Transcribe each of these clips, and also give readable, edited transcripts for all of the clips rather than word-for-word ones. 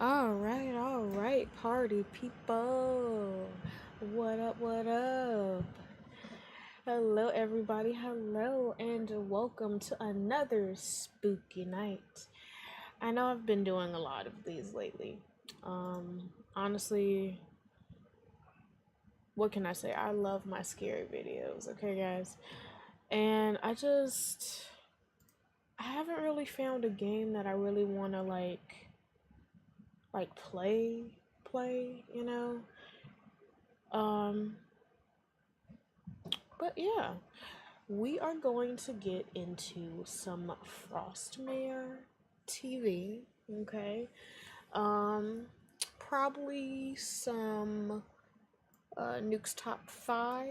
All right, party people. What up, what up? Hello, everybody. Hello, and welcome to another spooky night. I know I've been doing a lot of these lately. Honestly, what can I say? I love my scary videos, okay, guys? And I haven't really found a game that I really want to like play, you know? Um, but yeah, we are going to get into some Frostmare TV, okay? Um, Probably some Nuke's Top 5.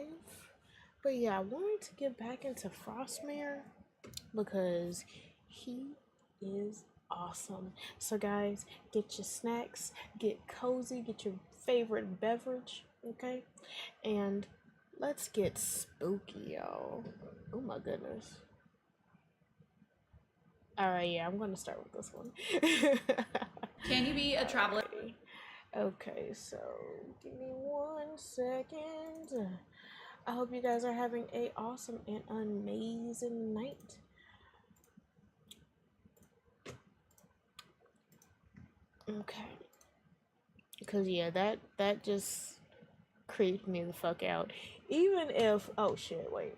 But yeah, I wanted to get back into Frostmare because he is awesome. So guys, get your snacks, get cozy, get your favorite beverage, okay? And let's get spooky, y'all. Oh my goodness. Alright, yeah, I'm gonna start with this one. Can you be a traveler? Alrighty. Okay, so give me 1 second. I hope you guys are having a awesome and amazing night. Okay. Cause yeah, that just creeped me the fuck out. Even if oh shit, wait.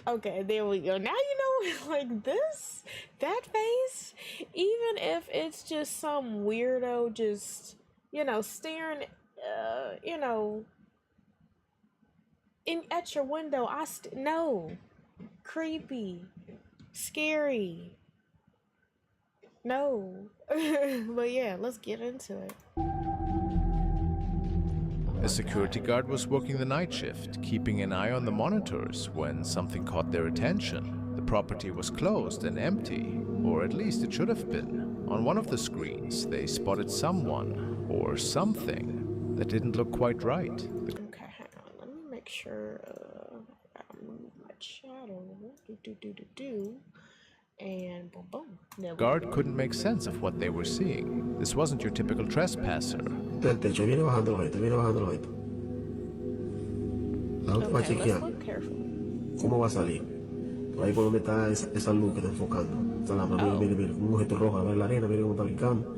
Okay, there we go. Now you know like this, that face, even if it's just some weirdo just, staring in at your window, no. Creepy. Scary. No. But yeah, let's get into it. A security guard was working the night shift, keeping an eye on the monitors when something caught their attention. The property was closed and empty, or at least it should have been. On one of the screens, they spotted someone, or something, that didn't look quite right. Okay, hang on. Let me make sure I gotta move my chat over. And boom boom. There The we guard go. couldn't make sense of what they were seeing. This wasn't your typical trespasser. Del techo, viene bajando los viene bajando los Ahora te va a Okay, let's chequear look carefully. cómo va a salir. Por ahí por donde está esa luz que está enfocando. Esa lámpara, mire, Oh. mire, mire, un objeto rojo, a ver la arena, mire cómo está brincando.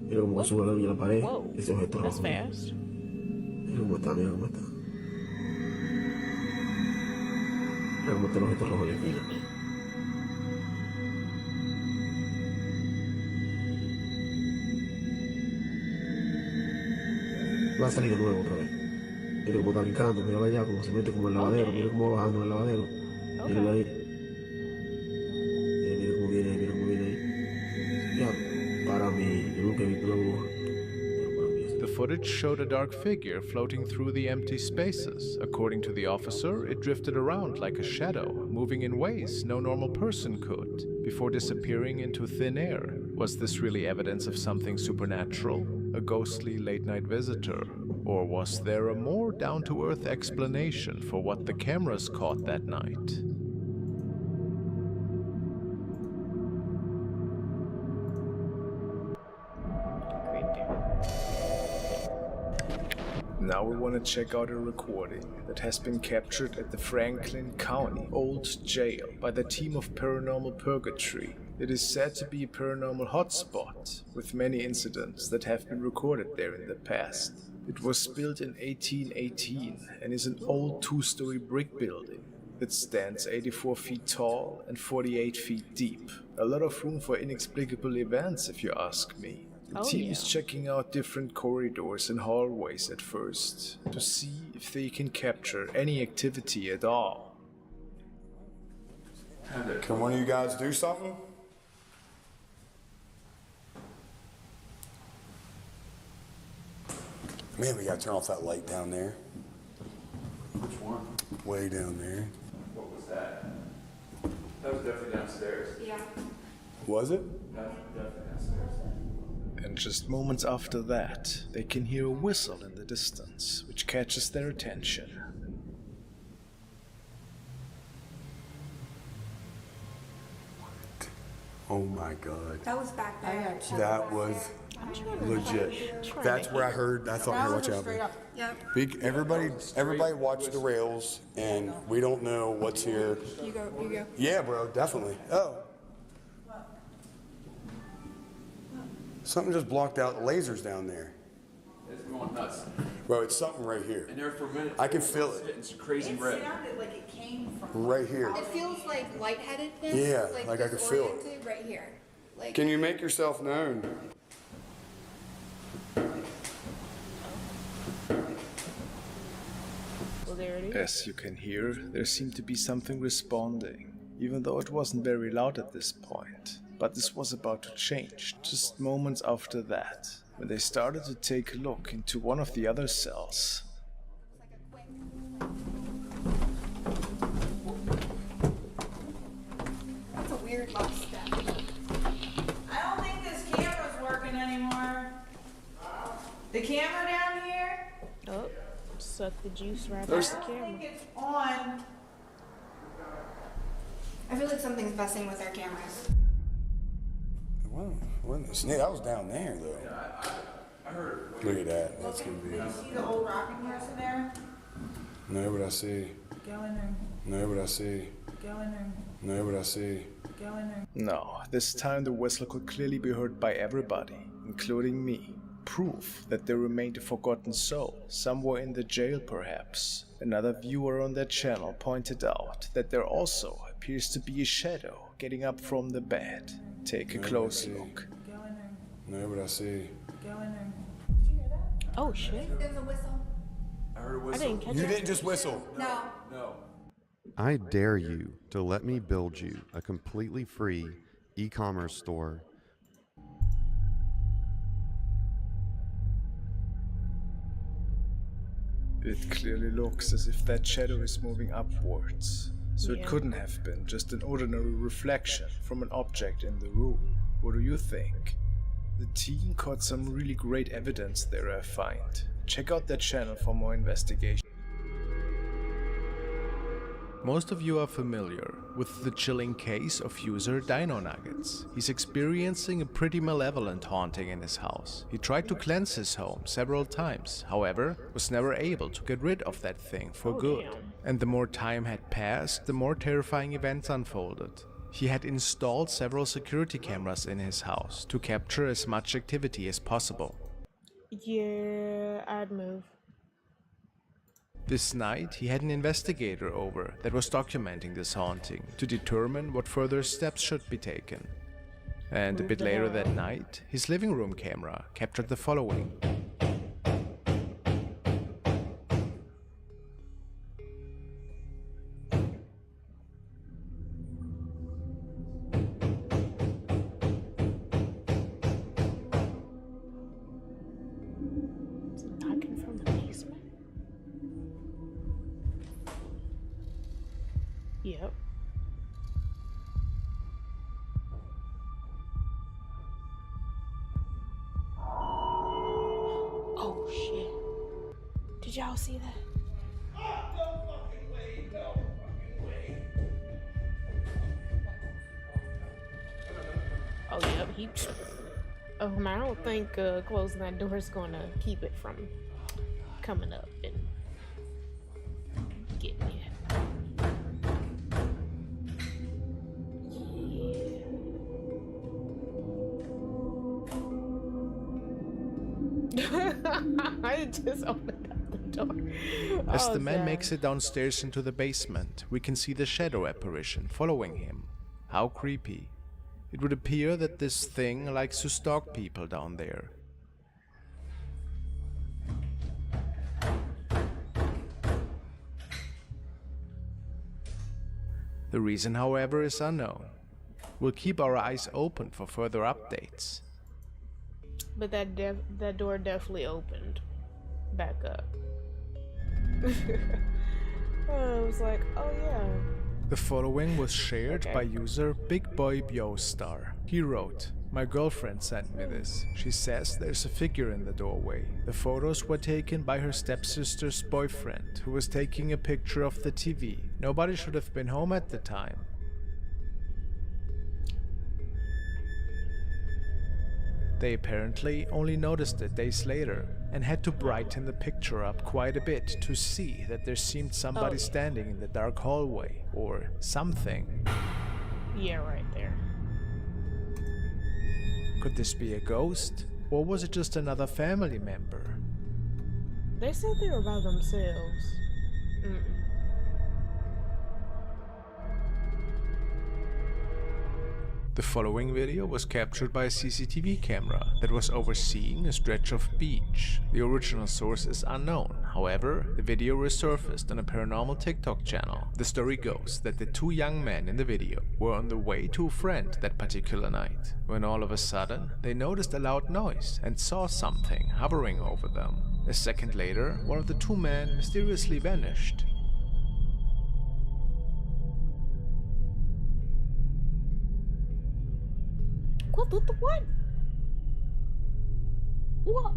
Mire cómo sube la luz en la pared. Whoa. Ese objeto That's rojo. Mire. fast. Mire cómo está, mire cómo está. Mira cómo está el objeto rojo en la esquina. Va a salir de nuevo otra vez. Mire cómo está brincando, mira allá, cómo se mete como el lavadero, mire cómo va bajando el lavadero. Mire ahí. Mire cómo viene ahí. Ya, para mí, yo nunca he visto una bruja. Pero para mí es. The footage showed a dark figure floating through the empty spaces. According to the officer, it drifted around like a shadow, moving in ways no normal person could, before disappearing into thin air. Was this really evidence of something supernatural? A ghostly late-night visitor? Or was there a more down-to-earth explanation for what the cameras caught that night? Now we want to check out a recording that has been captured at the Franklin County Old Jail by the team of Paranormal Purgatory. It is said to be a paranormal hotspot, with many incidents that have been recorded there in the past. It was built in 1818 and is an old two-story brick building. It stands 84 feet tall and 48 feet deep. A lot of room for inexplicable events, if you ask me. The team is checking out different corridors and hallways at first, to see if they can capture any activity at all. Can one of you guys do something? Man, we gotta turn off that light down there. Which one? Way down there. What was that? That was definitely downstairs. Yeah. Was it? Definitely downstairs. And just moments after that, they can hear a whistle in the distance, which catches their attention. Oh my God. That was back there. That was legit. That's where I heard. I thought, here, watch out. Yep. Everybody watch the rails, and we don't know what's here. You go. Yeah, bro, definitely. Oh. Something just blocked out the lasers down there. It's going nuts. Bro, it's something right here. And there for a minute, I can feel it. It's crazy red. sounded like it came from. Right here. It feels like lightheadedness. Yeah, like I could feel it. disoriented right here. Like. Can you make yourself known? Well, there it is. As you can hear, there seemed to be something responding, even though it wasn't very loud at this point. But this was about to change, just moments after that, when they started to take a look into one of the other cells. That's a weird last step. I don't think this camera's working anymore. The camera down here? Oh, suck the juice right out I of the don't camera. think it's on. I feel like something's messing with our cameras. Snake, I was down there though. I heard Look at that. That's gonna be. Did you see the old rocking horse in there? No, but I see. Go in there. No, but I see. Go in there. No, but I see. Go in there. No, this time the whistle could clearly be heard by everybody, including me. Proof that there remained a forgotten soul, somewhere in the jail perhaps. Another viewer on that channel pointed out that there also appears to be a shadow getting up from the bed. Take a close look. Go in there. No, but I see. Go in there. Oh shit! There's a whistle. I heard a I whistle. didn't catch You that. didn't just whistle. No. No. I dare you to let me build you a completely free e-commerce store. It clearly looks as if that shadow is moving upwards. So it Yeah. couldn't have been just an ordinary reflection from an object in the room. What do you think? The team caught some really great evidence there, I find. Check out that channel for more investigation. Most of you are familiar with the chilling case of user Dino Nuggets. He's experiencing a pretty malevolent haunting in his house. He tried to cleanse his home several times, however, was never able to get rid of that thing for good. Damn. And the more time had passed, the more terrifying events unfolded. He had installed several security cameras in his house to capture as much activity as possible. Yeah, I'd move. This night, he had an investigator over that was documenting this haunting to determine what further steps should be taken. And a bit later that night, his living room camera captured the following. Is it knocking from the basement? Yep. Oh shit. Did y'all see that? Oh, yep, he. Oh, man, I don't think closing that door is gonna keep it from coming up and getting you. I just opened up the door. As Oh, the man God. makes it downstairs into the basement, we can see the shadow apparition following him. How creepy. It would appear that this thing likes to stalk people down there. The reason, however, is unknown. We'll keep our eyes open for further updates. But that door definitely opened back up. I was like, oh yeah. The following was shared Okay. by user Big Boy Biostar. He wrote, "My girlfriend sent me this. She says there's a figure in the doorway. The photos were taken by her stepsister's boyfriend, who was taking a picture of the TV. Nobody should have been home at the time." They apparently only noticed it days later and had to brighten the picture up quite a bit to see that there seemed somebody standing in the dark hallway or something. Yeah, right there. Could this be a ghost? Or was it just another family member? They said they were by themselves. The following video was captured by a CCTV camera that was overseeing a stretch of beach. The original source is unknown, however, the video resurfaced on a paranormal TikTok channel. The story goes that the two young men in the video were on the way to a friend that particular night, when all of a sudden they noticed a loud noise and saw something hovering over them. A second later, one of the two men mysteriously vanished. What? What?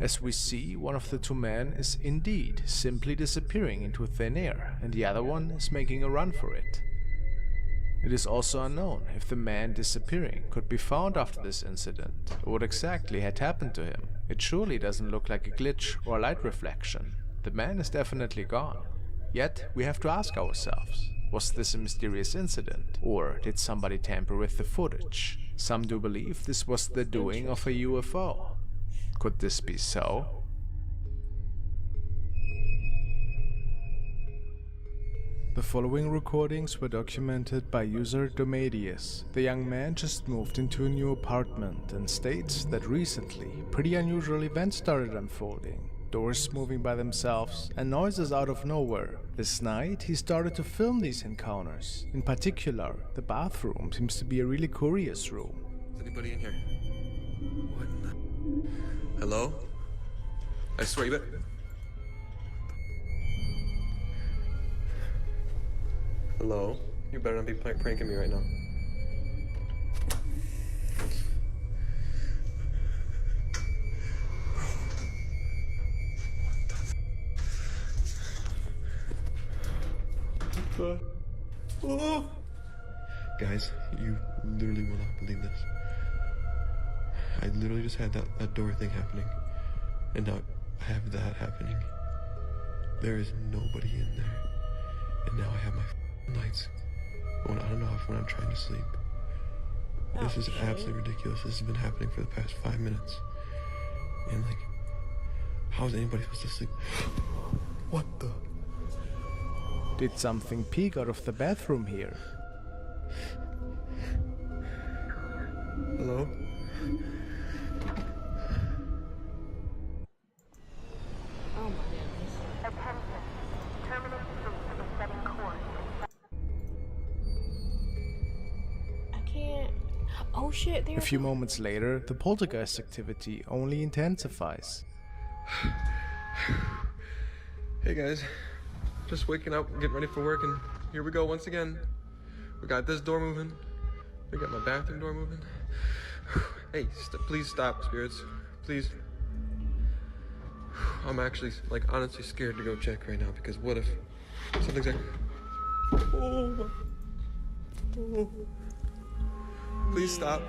As we see, one of the two men is indeed simply disappearing into thin air, and the other one is making a run for it. It is also unknown if the man disappearing could be found after this incident, or what exactly had happened to him. It surely doesn't look like a glitch or a light reflection. The man is definitely gone. Yet, we have to ask ourselves, was this a mysterious incident, or did somebody tamper with the footage? Some do believe this was the doing of a UFO. Could this be so? The following recordings were documented by user Domadius. The young man just moved into a new apartment and states that recently pretty unusual events started unfolding. Doors moving by themselves and noises out of nowhere. This night he started to film these encounters. In particular, the bathroom seems to be a really curious room. Is anybody in here? What in the... Hello? I swear you better... Hello? You better not be pranking me right now. Oh. Guys, you literally will not believe this. I literally just had that door thing happening, and now I have that happening. There is nobody in there, and now I have my lights going on and off when I'm trying to sleep. This is absolutely ridiculous. This has been happening for the past 5 minutes. And like, how is anybody supposed to sleep? What the? Did something peek out of the bathroom here? Hello? Oh my goodness. I can't. Oh shit, there's A few moments later, the poltergeist activity only intensifies. Hey guys, just waking up, getting ready for work, and here we go once again. We got this door moving. We got my bathroom door moving. Hey, please stop, spirits. Please. I'm actually, like, honestly scared to go check right now, because what if something's like... Oh. Please stop.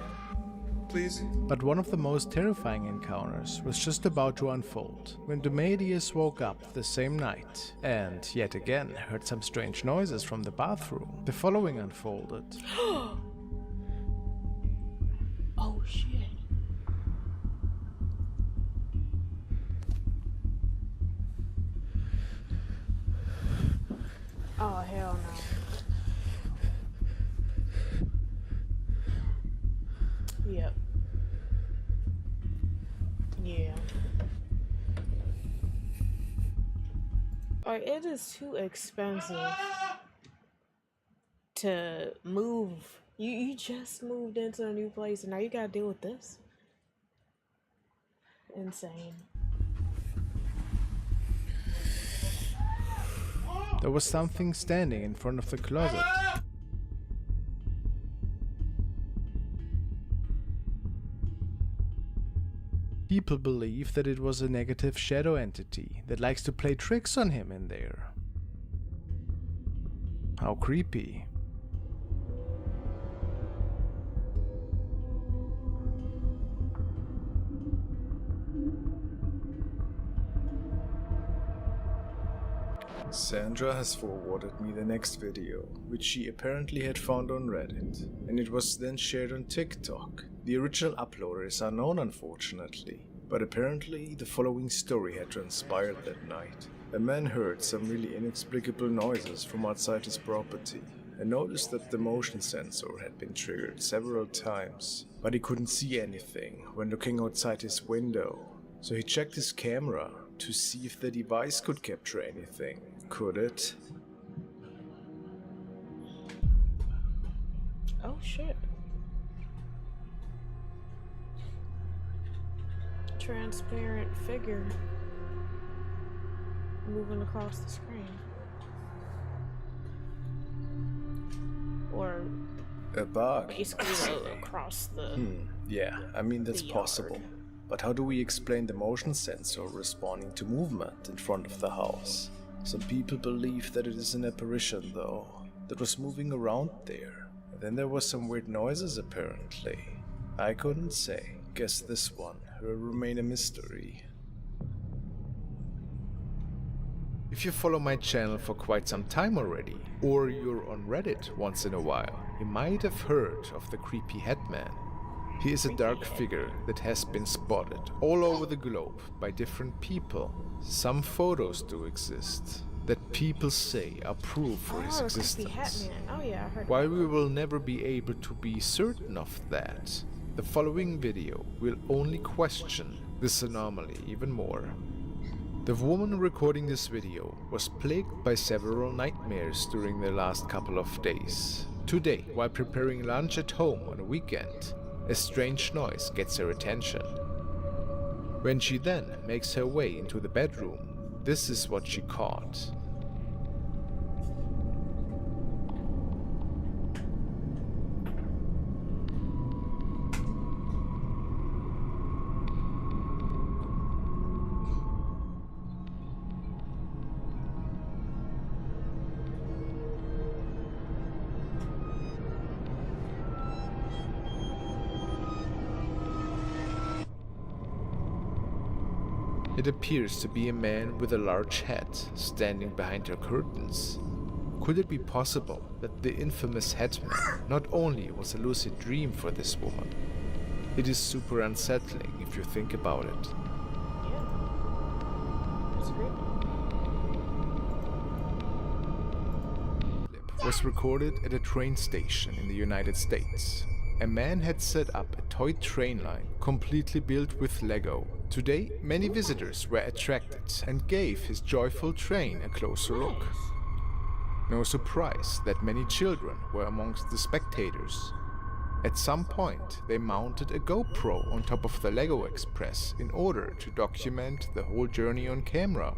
Please. But one of the most terrifying encounters was just about to unfold, when Domadius woke up the same night, and yet again heard some strange noises from the bathroom. The following unfolded. Oh shit. Oh hell no. Yep. Yeah. Like, it is too expensive to move. You just moved into a new place and now you gotta deal with this. Insane. There was something standing in front of the closet. People believe that it was a negative shadow entity that likes to play tricks on him in there. How creepy. Sandra has forwarded me the next video, which she apparently had found on Reddit, and it was then shared on TikTok. The original uploader is unknown, unfortunately, but apparently the following story had transpired that night. A man heard some really inexplicable noises from outside his property and noticed that the motion sensor had been triggered several times, but he couldn't see anything when looking outside his window. So he checked his camera to see if the device could capture anything. Could it? Oh shit. Transparent figure moving across the screen. Or A bug? basically across the... Yeah, I mean that's the possible. yard. But how do we explain the motion sensor responding to movement in front of the house? Some people believe that it is an apparition though, that was moving around there. And then there were some weird noises apparently. I couldn't say. Guess this one will remain a mystery. If you follow my channel for quite some time already, or you're on Reddit once in a while, you might have heard of the creepy headman. He is a dark figure that has been spotted all over the globe by different people. Some photos do exist that people say are proof for his the creepy existence. Hatman. Oh yeah, I heard While about we will never be able to be certain of that, the following video will only question this anomaly even more. The woman recording this video was plagued by several nightmares during the last couple of days. Today, while preparing lunch at home on a weekend, a strange noise gets her attention. When she then makes her way into the bedroom, this is what she caught. It appears to be a man with a large head standing behind her curtains. Could it be possible that the infamous headman not only was a lucid dream for this woman? It is super unsettling if you think about it. That's great. Was recorded at a train station in the United States. A man had set up a toy train line completely built with Lego. Today, many visitors were attracted and gave his joyful train a closer look. No surprise that many children were amongst the spectators. At some point, they mounted a GoPro on top of the Lego Express in order to document the whole journey on camera.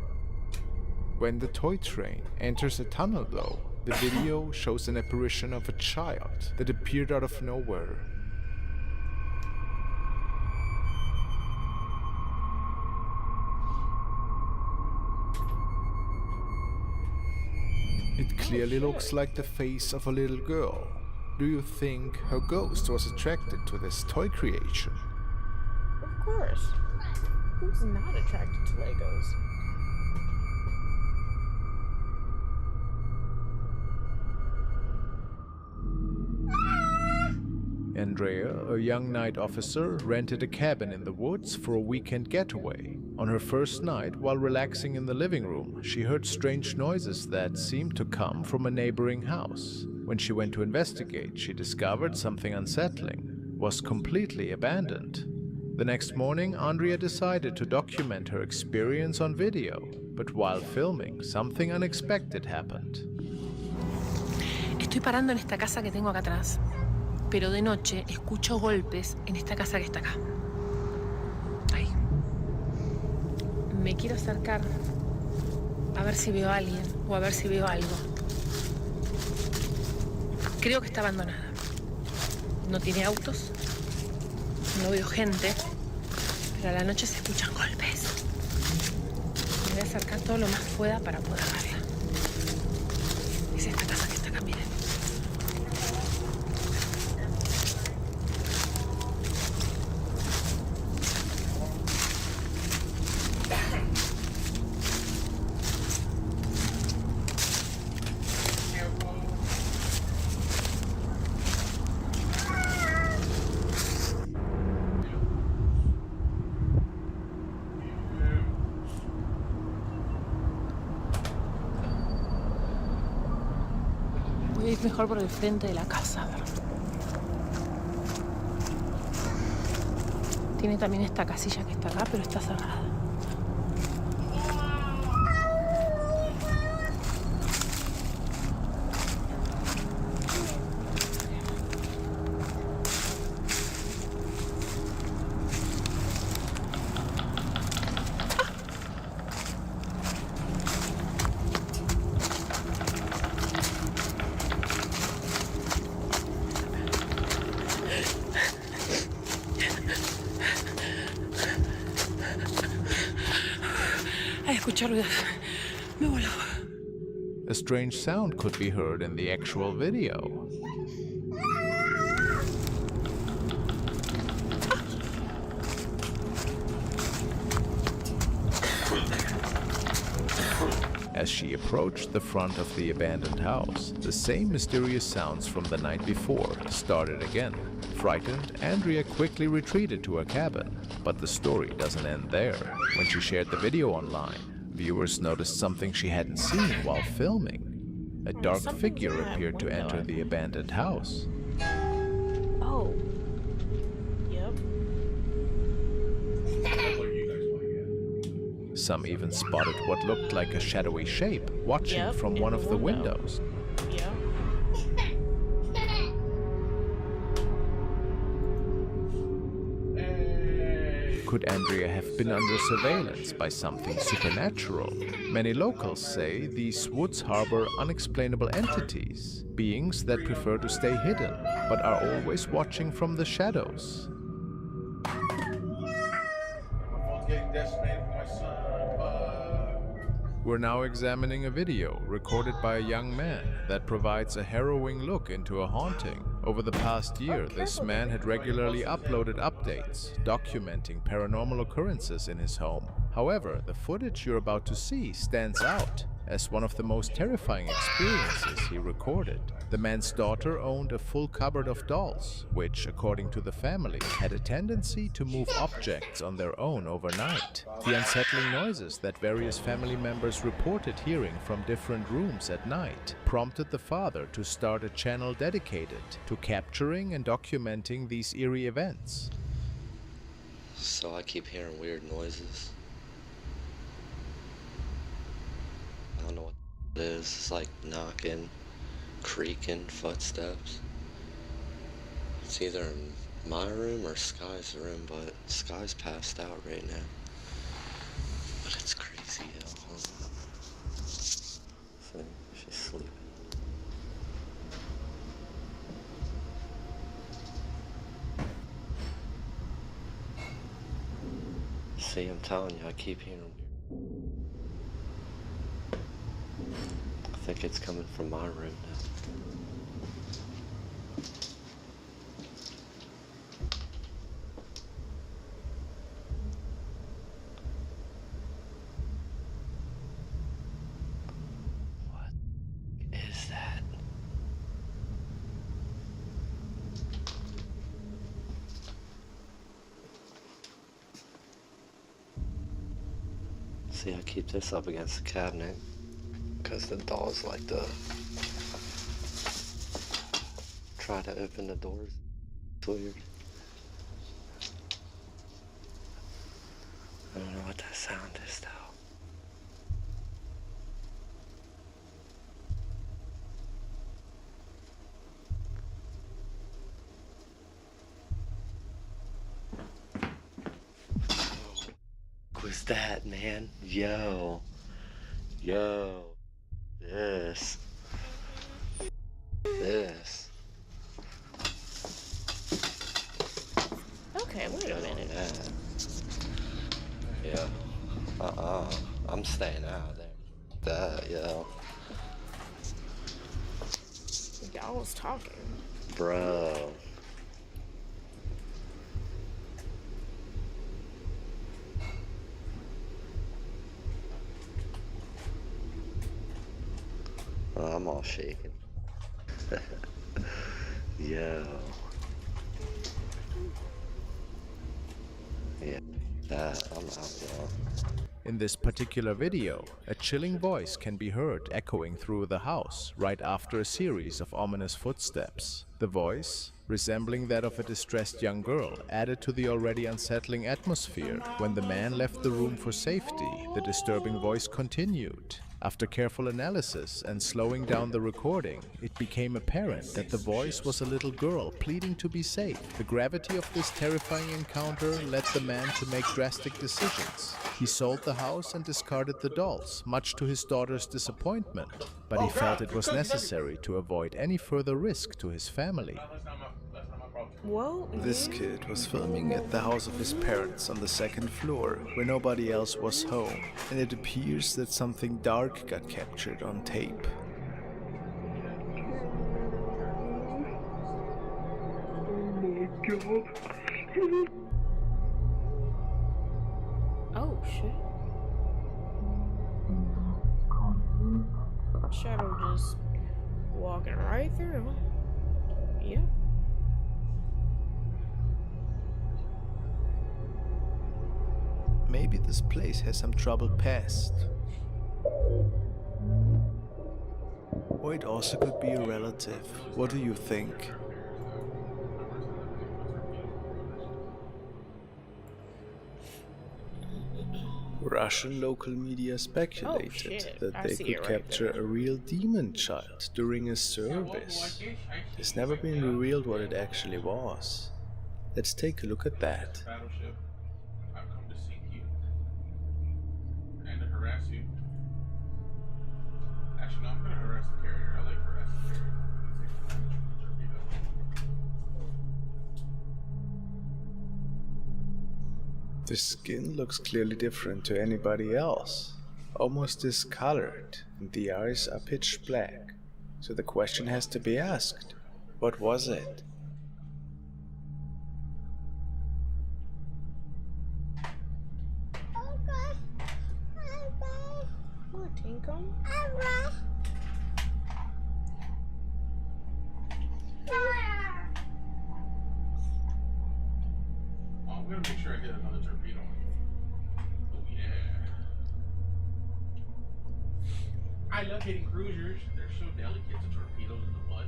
When the toy train enters a tunnel though, the video shows an apparition of a child that appeared out of nowhere. It clearly looks like the face of a little girl. Do you think her ghost was attracted to this toy creation? Of course. Who's not attracted to Legos? Andrea, a young night officer, rented a cabin in the woods for a weekend getaway. On her first night, while relaxing in the living room, she heard strange noises that seemed to come from a neighboring house. When she went to investigate, she discovered something unsettling. It was completely abandoned. The next morning, Andrea decided to document her experience on video, but while filming, something unexpected happened. Estoy parando en esta casa que tengo acá atrás, pero de noche escucho golpes en esta casa que está acá. Ahí. Me quiero acercar a ver si veo a alguien o a ver si veo algo. Creo que está abandonada. No tiene autos, no veo gente, pero a la noche se escuchan golpes. Me voy a acercar todo lo más pueda para poder verla. Es esta casa que está acá, miren. Es mejor por el frente de la casa, a ver. Tiene también esta casilla que está acá, pero está cerrada. Escuchar ruidos. Me voló. A strange sound could be heard in the actual video. As she approached the front of the abandoned house, the same mysterious sounds from the night before started again. Frightened, Andrea quickly retreated to her cabin. But the story doesn't end there. When she shared the video online, viewers noticed something she hadn't seen while filming. A dark figure appeared to enter the abandoned house. Oh. Yep. Some even spotted what looked like a shadowy shape watching from one of the windows. Yep. Could Andrea have been under surveillance by something supernatural? Many locals say these woods harbor unexplainable entities, beings that prefer to stay hidden, but are always watching from the shadows. We're now examining a video recorded by a young man that provides a harrowing look into a haunting. Over the past year, this man had regularly uploaded updates documenting paranormal occurrences in his home. However, the footage you're about to see stands out as one of the most terrifying experiences he recorded. The man's daughter owned a full cupboard of dolls, which, according to the family, had a tendency to move objects on their own overnight. The unsettling noises that various family members reported hearing from different rooms at night prompted the father to start a channel dedicated to capturing and documenting these eerie events. So I keep hearing weird noises. I don't know what it is. It's like knocking, creaking, footsteps. It's either in my room or Sky's room, but Sky's passed out right now. But it's crazy, yo. See, she's sleeping. See, I'm telling you, I keep hearing weird. I think it's coming from my room now. What is that? See, I keep this up against the cabinet because the dolls like to try to open the doors. It's weird. I don't know what that sound is, though. What was that, man? Yo. This. Okay, wait a minute. Yeah. I'm staying out of there. That, yo. Y'all was talking. Bro. I'm all shaking. Yo. Yeah, that, I'm out, yo. In this particular video, a chilling voice can be heard echoing through the house right after a series of ominous footsteps. The voice, resembling that of a distressed young girl, added to the already unsettling atmosphere. When the man left the room for safety, the disturbing voice continued. After careful analysis and slowing down the recording, it became apparent that the voice was a little girl pleading to be safe. The gravity of this terrifying encounter led the man to make drastic decisions. He sold the house and discarded the dolls, much to his daughter's disappointment, but he felt it was necessary to avoid any further risk to his family. Well, This kid was filming at the house of his parents on the second floor, where nobody else was home, and it appears that something dark got captured on tape. oh shit. Shadow just walking right through. Yeah. Maybe this place has some troubled past. Or it also could be a relative. What do you think? Russian local media speculated that I they see could it right capture a real demon child during a service. It's never been revealed what it actually was. Let's take a look at that. Battleship, I've come to seek you. And to harass you. Actually, no, I'm gonna harass the carrier. I like harassing the carrier. It's like a torpedo. The skin looks clearly different to anybody else. Almost discolored, and the eyes are pitch black. So the question has to be asked. What was it? Tinkum? Oh, I'm gonna make sure I hit another torpedo on you. Oh yeah. I love hitting cruisers. They're so delicate to torpedoes in the butt.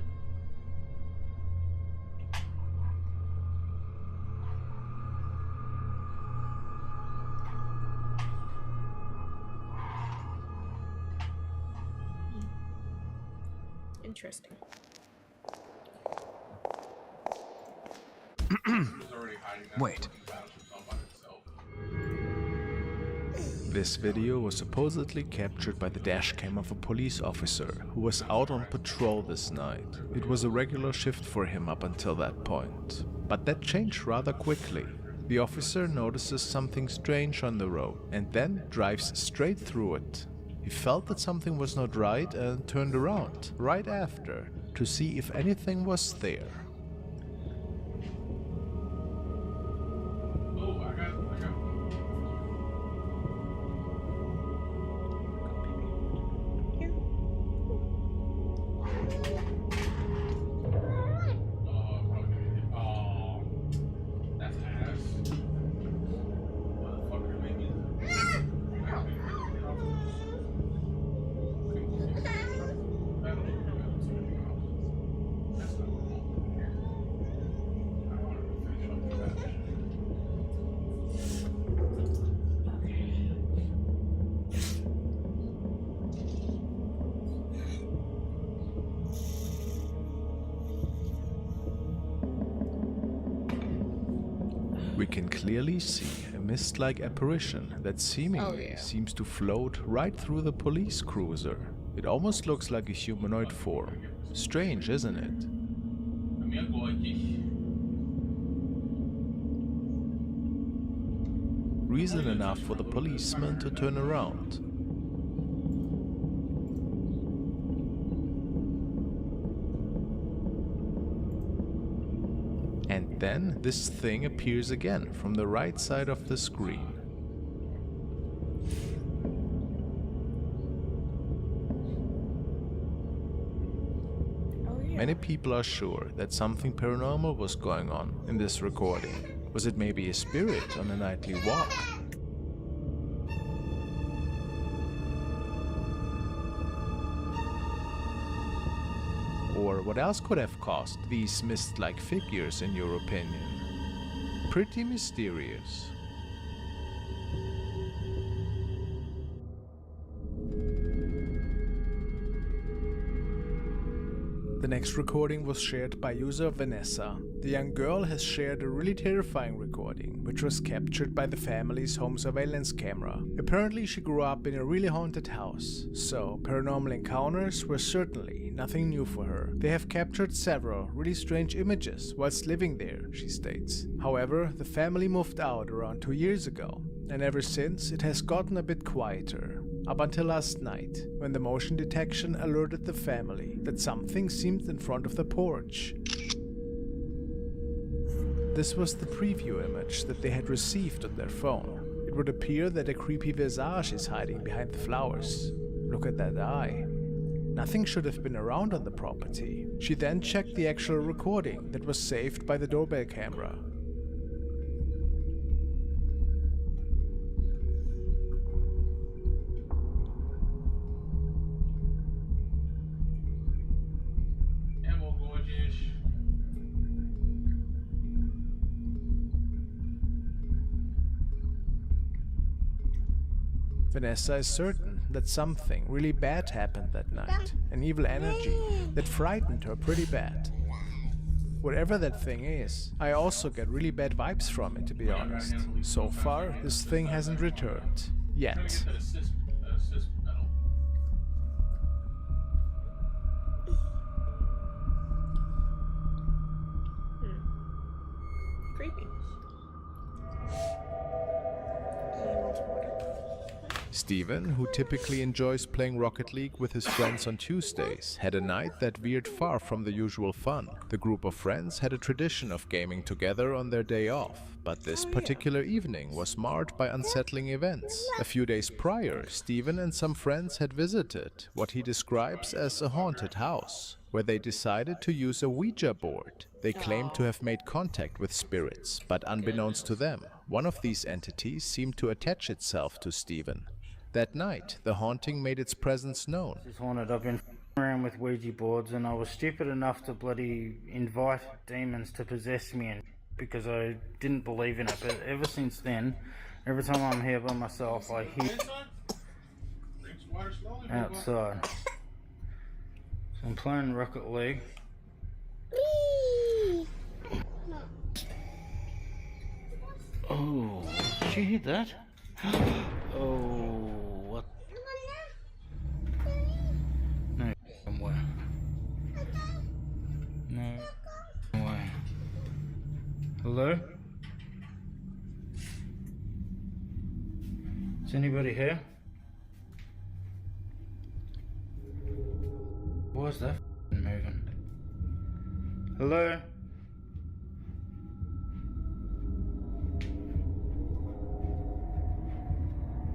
Interesting. Wait. This video was supposedly captured by the dashcam of a police officer who was out on patrol this night. It was a regular shift for him up until that point. But that changed rather quickly. The officer notices something strange on the road and then drives straight through it. He felt that something was not right and turned around right after to see if anything was there. We can clearly see a mist-like apparition that seemingly seems to float right through the police cruiser. It almost looks like a humanoid form. Strange, isn't it? Reason enough for the policeman to turn around. And then this thing appears again from the right side of the screen. Many people are sure that something paranormal was going on in this recording. Was it maybe a spirit on a nightly walk? Or what else could have caused these mist-like figures in your opinion? Pretty mysterious. The next recording was shared by user Vanessa. The young girl has shared a really terrifying recording, which was captured by the family's home surveillance camera. Apparently she grew up in a really haunted house, so paranormal encounters were certainly nothing new for her. They have captured several really strange images whilst living there, she states. However, the family moved out around 2 years ago, and ever since it has gotten a bit quieter. Up until last night, when the motion detection alerted the family that something seemed in front of the porch. This was the preview image that they had received on their phone. It would appear that a creepy visage is hiding behind the flowers. Look at that eye. Nothing should have been around on the property. She then checked the actual recording that was saved by the doorbell camera. Vanessa is certain that something really bad happened that night, an evil energy that frightened her pretty bad. Whatever that thing is, I also get really bad vibes from it, to be honest. So far, this thing hasn't returned. Yet. Creepy. Steven, who typically enjoys playing Rocket League with his friends on Tuesdays, had a night that veered far from the usual fun. The group of friends had a tradition of gaming together on their day off, but this particular evening was marred by unsettling events. A few days prior, Steven and some friends had visited what he describes as a haunted house, where they decided to use a Ouija board. They claimed to have made contact with spirits, but unbeknownst to them, one of these entities seemed to attach itself to Steven. That night, the haunting made its presence known. It's haunted. I've been around with Ouija boards, and I was stupid enough to bloody invite demons to possess me, and because I didn't believe in it. But ever since then, every time I'm here by myself, I hear outside. So I'm playing Rocket League. Oh, did you hear that? Oh, what? No way. No way. Hello? Is anybody here? Why is that moving? Hello?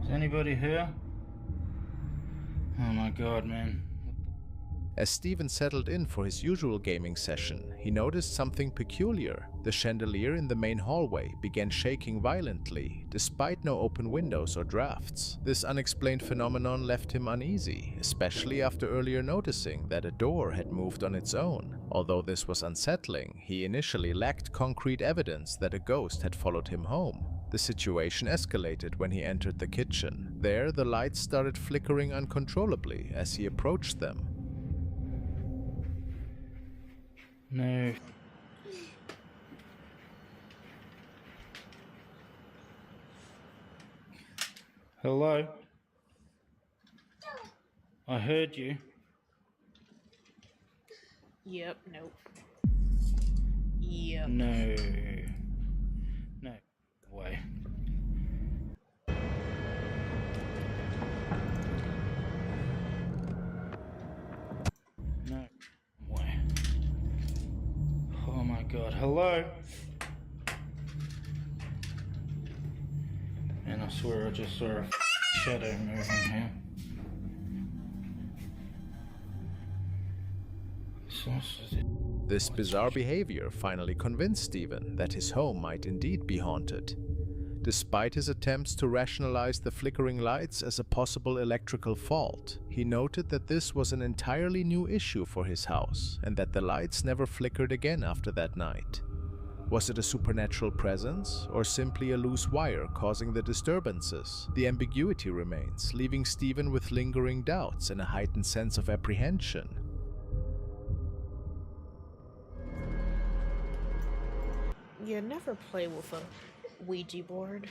Is anybody here? Oh my god, man. As Steven settled in for his usual gaming session, he noticed something peculiar. The chandelier in the main hallway began shaking violently, despite no open windows or drafts. This unexplained phenomenon left him uneasy, especially after earlier noticing that a door had moved on its own. Although this was unsettling, he initially lacked concrete evidence that a ghost had followed him home. The situation escalated when he entered the kitchen. There, the lights started flickering uncontrollably as he approached them. No. Hello? I heard you. Yep, nope. Yep. No. No way. No way. Oh my god, hello? And I swear I just saw a shadow moving here. This bizarre behavior finally convinced Steven that his home might indeed be haunted. Despite his attempts to rationalize the flickering lights as a possible electrical fault, he noted that this was an entirely new issue for his house and that the lights never flickered again after that night. Was it a supernatural presence, or simply a loose wire causing the disturbances? The ambiguity remains, leaving Stephen with lingering doubts and a heightened sense of apprehension. You never play with a Ouija board.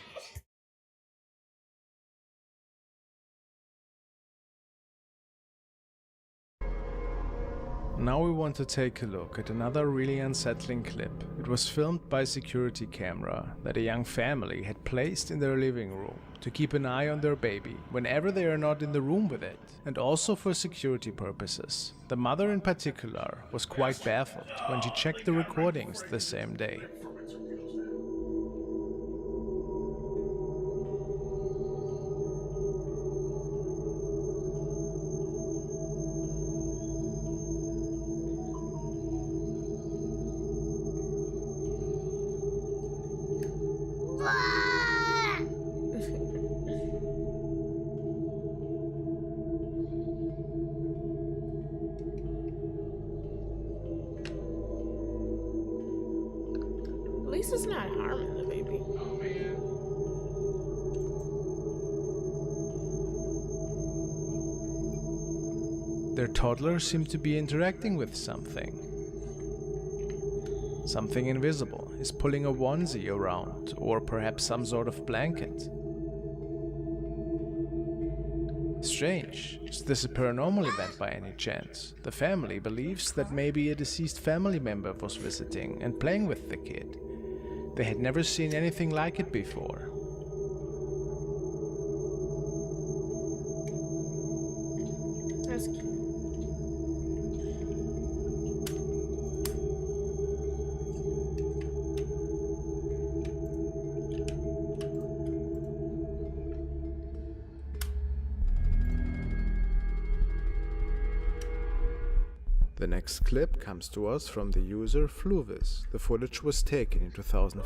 Now we want to take a look at another really unsettling clip. It was filmed by a security camera that a young family had placed in their living room to keep an eye on their baby whenever they are not in the room with it, and also for security purposes. The mother in particular was quite baffled when she checked the recordings the same day. At least it's not harming the baby. Their toddler seemed to be interacting with something. Something invisible is pulling a onesie around, or perhaps some sort of blanket. Strange. Is this a paranormal event by any chance? The family believes that maybe a deceased family member was visiting and playing with the kid. They had never seen anything like it before. That's cute. The next clip comes to us from the user Fluvis. The footage was taken in 2015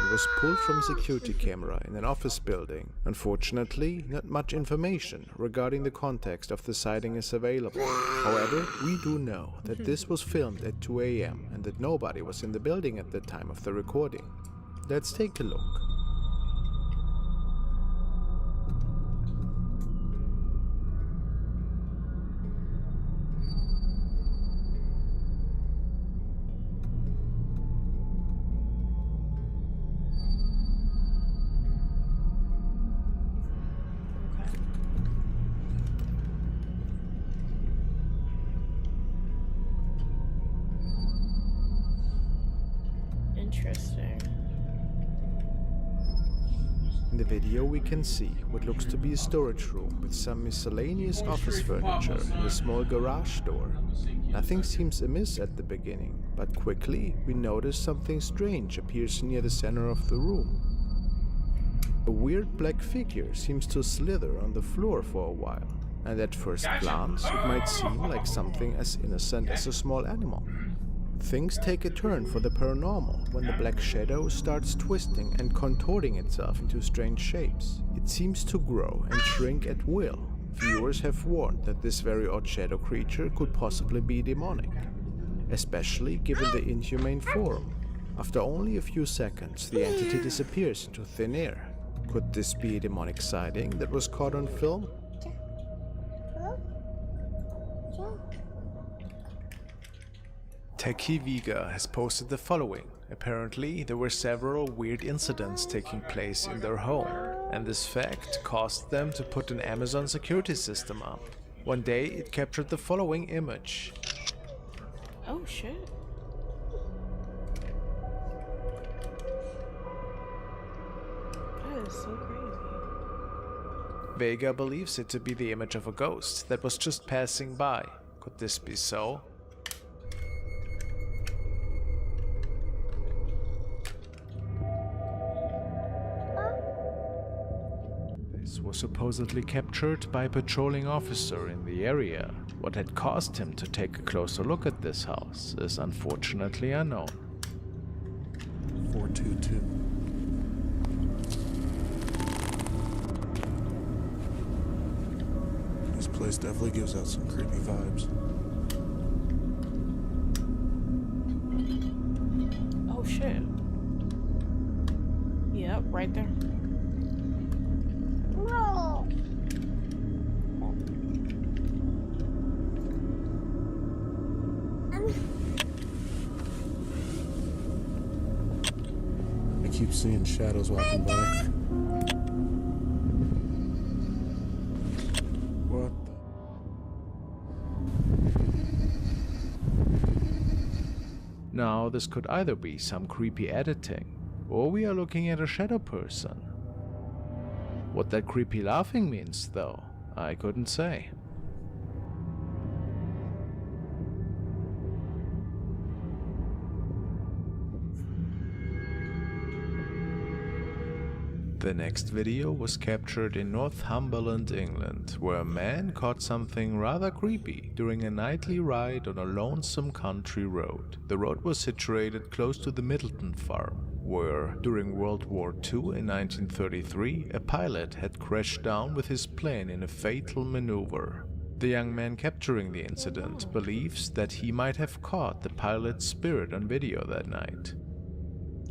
and was pulled from a security camera in an office building. Unfortunately, not much information regarding the context of the sighting is available. However, we do know that this was filmed at 2 a.m. and that nobody was in the building at the time of the recording. Let's take a look. Interesting. In the video we can see what looks to be a storage room with some miscellaneous office furniture and a small garage door. Nothing seems amiss at the beginning, but quickly we notice something strange appears near the center of the room. A weird black figure seems to slither on the floor for a while, and at first glance it might seem like something as innocent as a small animal. Things take a turn for the paranormal when the black shadow starts twisting and contorting itself into strange shapes. It seems to grow and shrink at will. Viewers have warned that this very odd shadow creature could possibly be demonic, especially given the inhumane form. After only a few seconds, the entity disappears into thin air. Could this be a demonic sighting that was caught on film? Techie Viga has posted the following. Apparently, there were several weird incidents taking place in their home, and this fact caused them to put an Amazon security system up. One day, it captured the following image. Oh shit. That is so crazy. Vega believes it to be the image of a ghost that was just passing by. Could this be so? This was supposedly captured by a patrolling officer in the area. What had caused him to take a closer look at this house is unfortunately unknown. 422. place definitely gives out some creepy vibes. Oh shit. Yep, right there. I keep seeing shadows walking by. What the? Now, this could either be some creepy editing, or we are looking at a shadow person. What that creepy laughing means, though, I couldn't say. The next video was captured in Northumberland, England, where a man caught something rather creepy during a nightly ride on a lonesome country road. The road was situated close to the Middleton farm, where, during World War II in 1933, a pilot had crashed down with his plane in a fatal maneuver. The young man capturing the incident believes that he might have caught the pilot's spirit on video that night.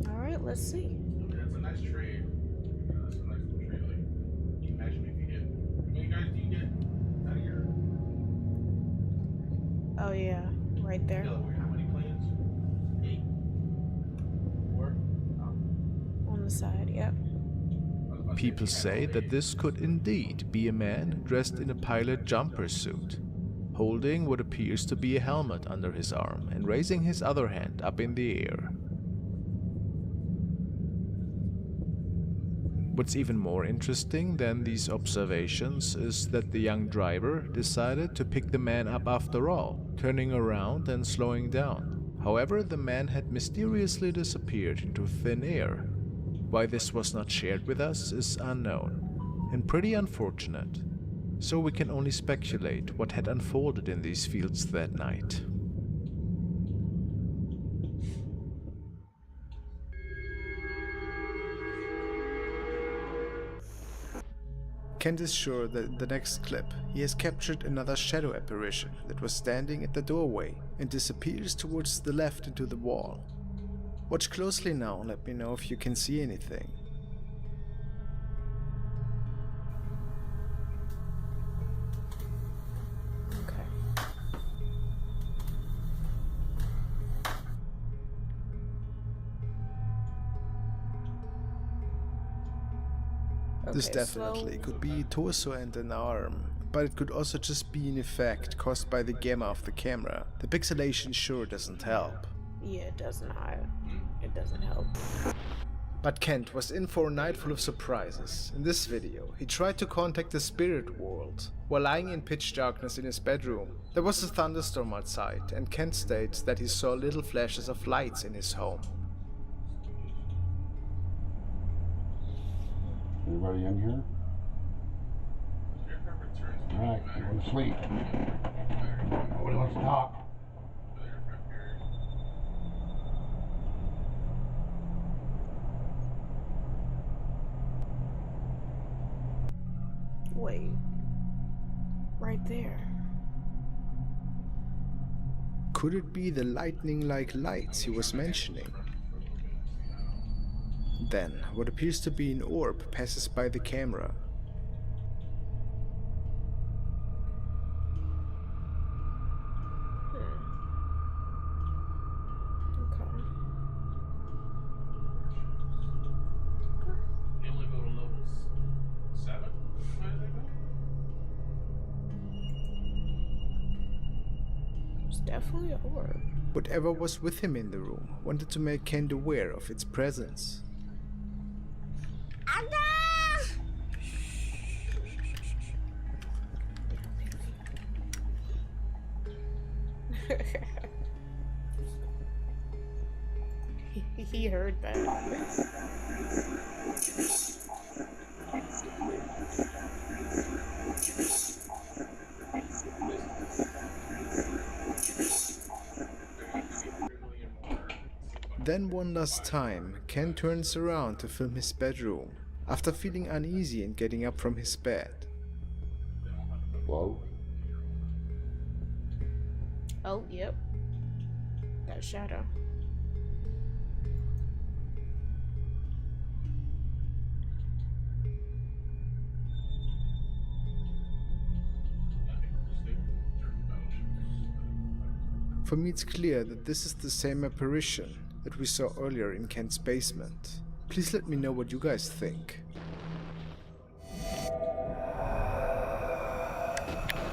Alright, let's see. That's a nice tree. That's a nice little tree. Like, can you imagine if you get. How many guys do you get out of your. Oh yeah, right there. How many planes? 8? 4? On the side, yep. People say that this could indeed be a man dressed in a pilot jumper suit, holding what appears to be a helmet under his arm and raising his other hand up in the air. What's even more interesting than these observations is that the young driver decided to pick the man up after all, turning around and slowing down. However, the man had mysteriously disappeared into thin air. Why this was not shared with us is unknown, and pretty unfortunate. So we can only speculate what had unfolded in these fields that night. Kent is sure that in the next clip he has captured another shadow apparition that was standing at the doorway and disappears towards the left into the wall. Watch closely now and let me know if you can see anything. This definitely could be torso and an arm, but it could also just be an effect caused by the gamma of the camera. The pixelation sure doesn't help. Yeah, it does not. It doesn't help. But Kent was in for a night full of surprises. In this video, he tried to contact the spirit world. While lying in pitch darkness in his bedroom, there was a thunderstorm outside, and Kent states that he saw little flashes of lights in his home. Anybody in here? Alright, go to sleep. Nobody wants to talk. Wait. Right there. Could it be the lightning-like lights he was mentioning? Then, what appears to be an orb passes by the camera. Okay. They only go to levels 7? It's definitely an orb. Whatever was with him in the room wanted to make Kent aware of its presence. He heard that. Then one last time, Ken turns around to film his bedroom, after feeling uneasy and getting up from his bed. Hello? Oh, yep. That shadow. For me, it's clear that this is the same apparition that we saw earlier in Kent's basement. Please let me know what you guys think.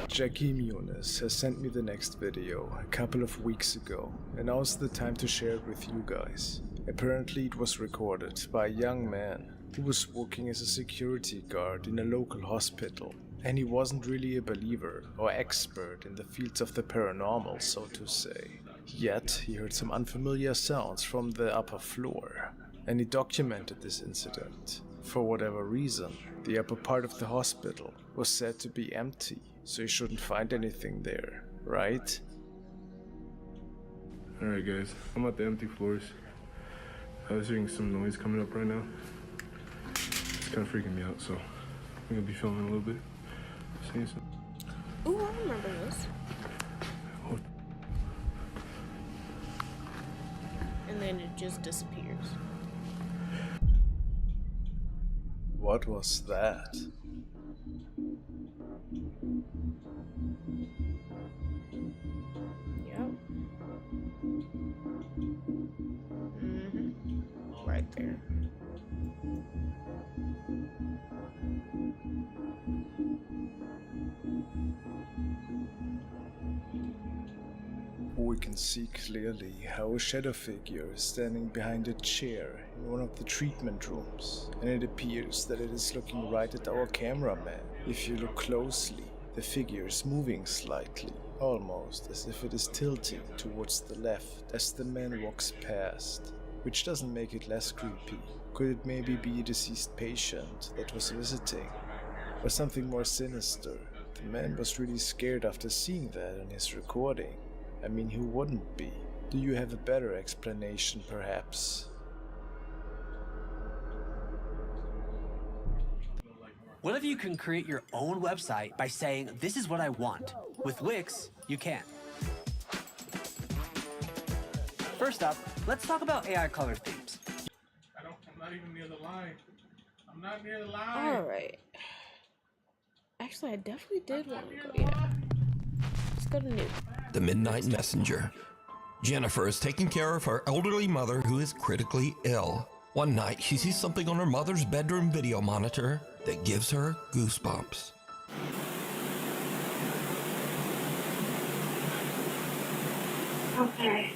Jackie Muniz has sent me the next video a couple of weeks ago, and now's the time to share it with you guys. Apparently it was recorded by a young man who was working as a security guard in a local hospital, and he wasn't really a believer or expert in the fields of the paranormal, so to say. Yet he heard some unfamiliar sounds from the upper floor, and he documented this incident. For whatever reason, the upper part of the hospital was said to be empty, so you shouldn't find anything there, right? Alright guys, I'm at the empty floors. I was hearing some noise coming up right now. It's kind of freaking me out, so I'm gonna be filming a little bit. Seeing some... Ooh, I remember this. Oh. And then it just disappears. What was that? Yep. Right there. We can see clearly how a shadow figure is standing behind a chair in one of the treatment rooms, and it appears that it is looking right at our cameraman. If you look closely, the figure is moving slightly, almost as if it is tilting towards the left as the man walks past, which doesn't make it less creepy. Could it maybe be a deceased patient that was visiting? Or something more sinister? The man was really scared after seeing that in his recording. I mean, who wouldn't be? Do you have a better explanation, perhaps? What if you can create your own website by saying, this is what I want? With Wix, you can. First up, let's talk about AI color themes. I'm not even near the line. I'm not near the line. Alright. Actually, I definitely did want to go, yeah. Let's go to new. The Midnight Messenger. Jennifer is taking care of her elderly mother who is critically ill. One night, she sees something on her mother's bedroom video monitor that gives her goosebumps. Okay.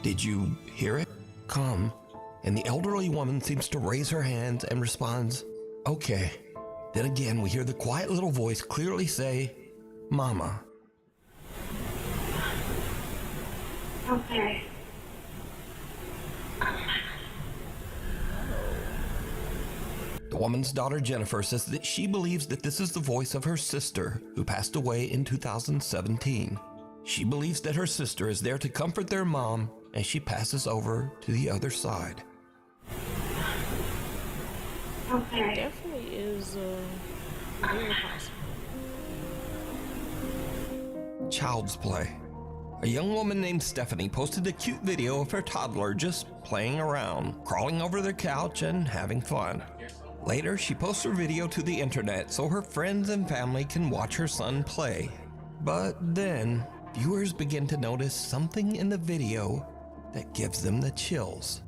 Did you hear it? Come. And the elderly woman seems to raise her hands and responds, okay. Then again, we hear the quiet little voice clearly say, Mama. Okay. The woman's daughter Jennifer says that she believes that this is the voice of her sister who passed away in 2017. She believes that her sister is there to comfort their mom as she passes over to the other side. Okay. Definitely is very possible. Child's play. A young woman named Stephanie posted a cute video of her toddler just playing around, crawling over the couch and having fun. Later, she posts her video to the internet so her friends and family can watch her son play. But then, viewers begin to notice something in the video that gives them the chills.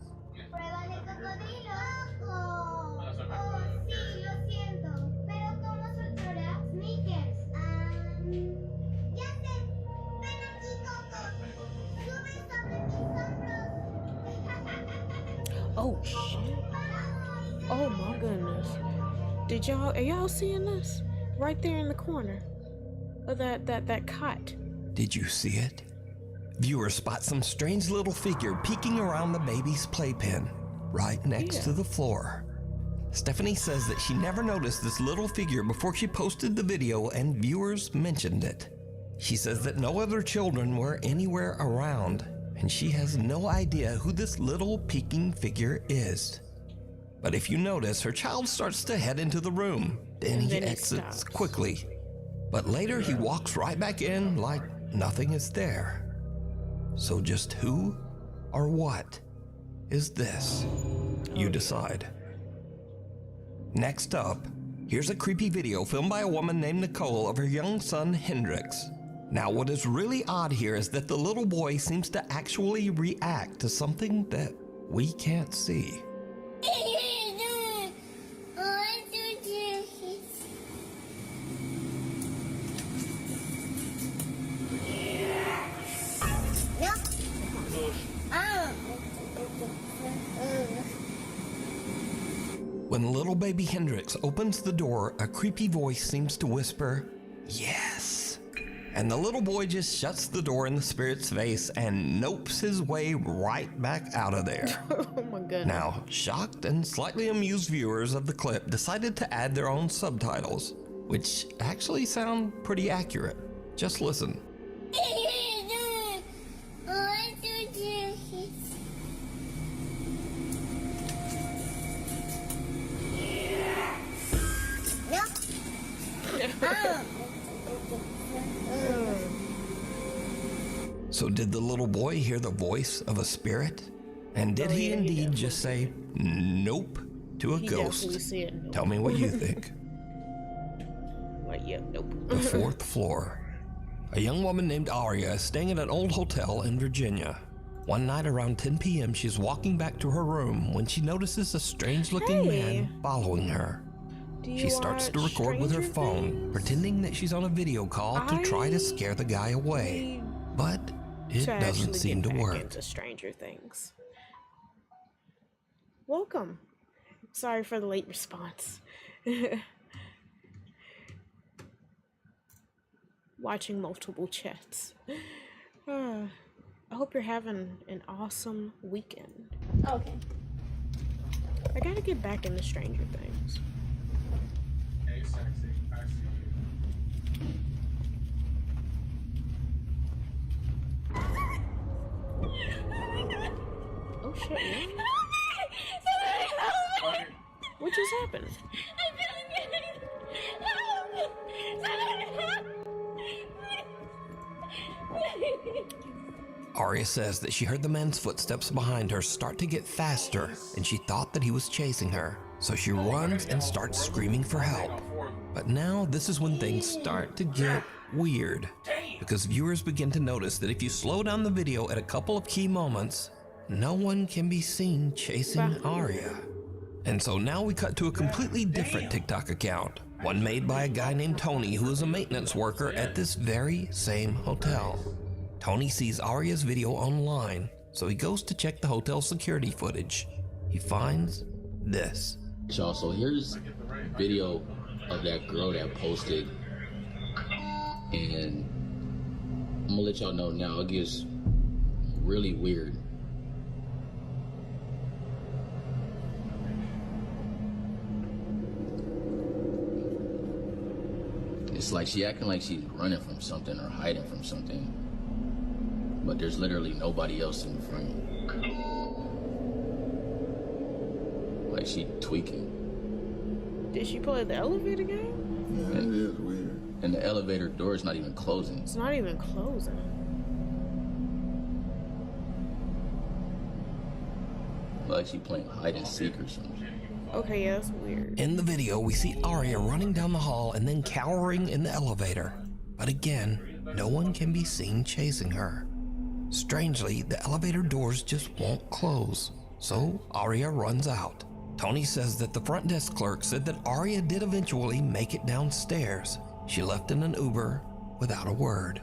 Oh shit. Oh my goodness. Are y'all seeing this? Right there in the corner of that cot. Did you see it? Viewers spot some strange little figure peeking around the baby's playpen, right next to the floor. Stephanie says that she never noticed this little figure before she posted the video and viewers mentioned it. She says that no other children were anywhere around, and she has no idea who this little peeking figure is. But if you notice, her child starts to head into the room. Then he then he exits stops. quickly. But later he walks right back in like nothing is there. So just who or what is this? You decide. Next up, here's a creepy video filmed by a woman named Nicole of her young son Hendrix. Now what is really odd here is that the little boy seems to actually react to something that we can't see. When little baby Hendrix opens the door, a creepy voice seems to whisper, "Yes." And the little boy just shuts the door in the spirit's face and nopes his way right back out of there. Oh my goodness. Now, shocked and slightly amused viewers of the clip decided to add their own subtitles, which actually sound pretty accurate. Just listen. So did the little boy hear the voice of a spirit? And did he indeed just say nope to a He ghost? definitely said nope. Tell me what you think. Like, yeah, nope. The 4th floor. A young woman named Aria is staying at an old hotel in Virginia. One night around 10 p.m., she's walking back to her room when she notices a strange-looking man following her. She starts to record with her phone, pretending that she's on a video call to try to scare the guy away. But it doesn't seem to work. Into Stranger Things. Welcome. Sorry for the late response. Watching multiple chats. I hope you're having an awesome weekend. Okay. I gotta get back into Stranger Things. Hey, sexy. I see you. Oh shit, yeah. What just happened? Aria says that she heard the man's footsteps behind her start to get faster, and she thought that he was chasing her. So she runs and starts screaming for help. But now this is when things start to get weird, because viewers begin to notice that if you slow down the video at a couple of key moments, no one can be seen chasing Aria. And so now we cut to a completely different TikTok account, one made by a guy named Tony who is a maintenance worker at this very same hotel. Tony sees Aria's video online, so he goes to check the hotel security footage. He finds this. Y'all, so here's video of that girl that posted, and I'm gonna let y'all know now, it gets really weird. It's like she acting like she's running from something or hiding from something, but there's literally nobody else in the frame. Like she tweaking. Did she play the elevator game? Yeah, it is weird. And the elevator door is not even closing. It's not even closing. Like she playing hide and seek or something. Okay, yeah, that's weird. In the video, we see Aria running down the hall and then cowering in the elevator. But again, no one can be seen chasing her. Strangely, the elevator doors just won't close, so Aria runs out. Tony says that the front desk clerk said that Aria did eventually make it downstairs. She left in an Uber without a word.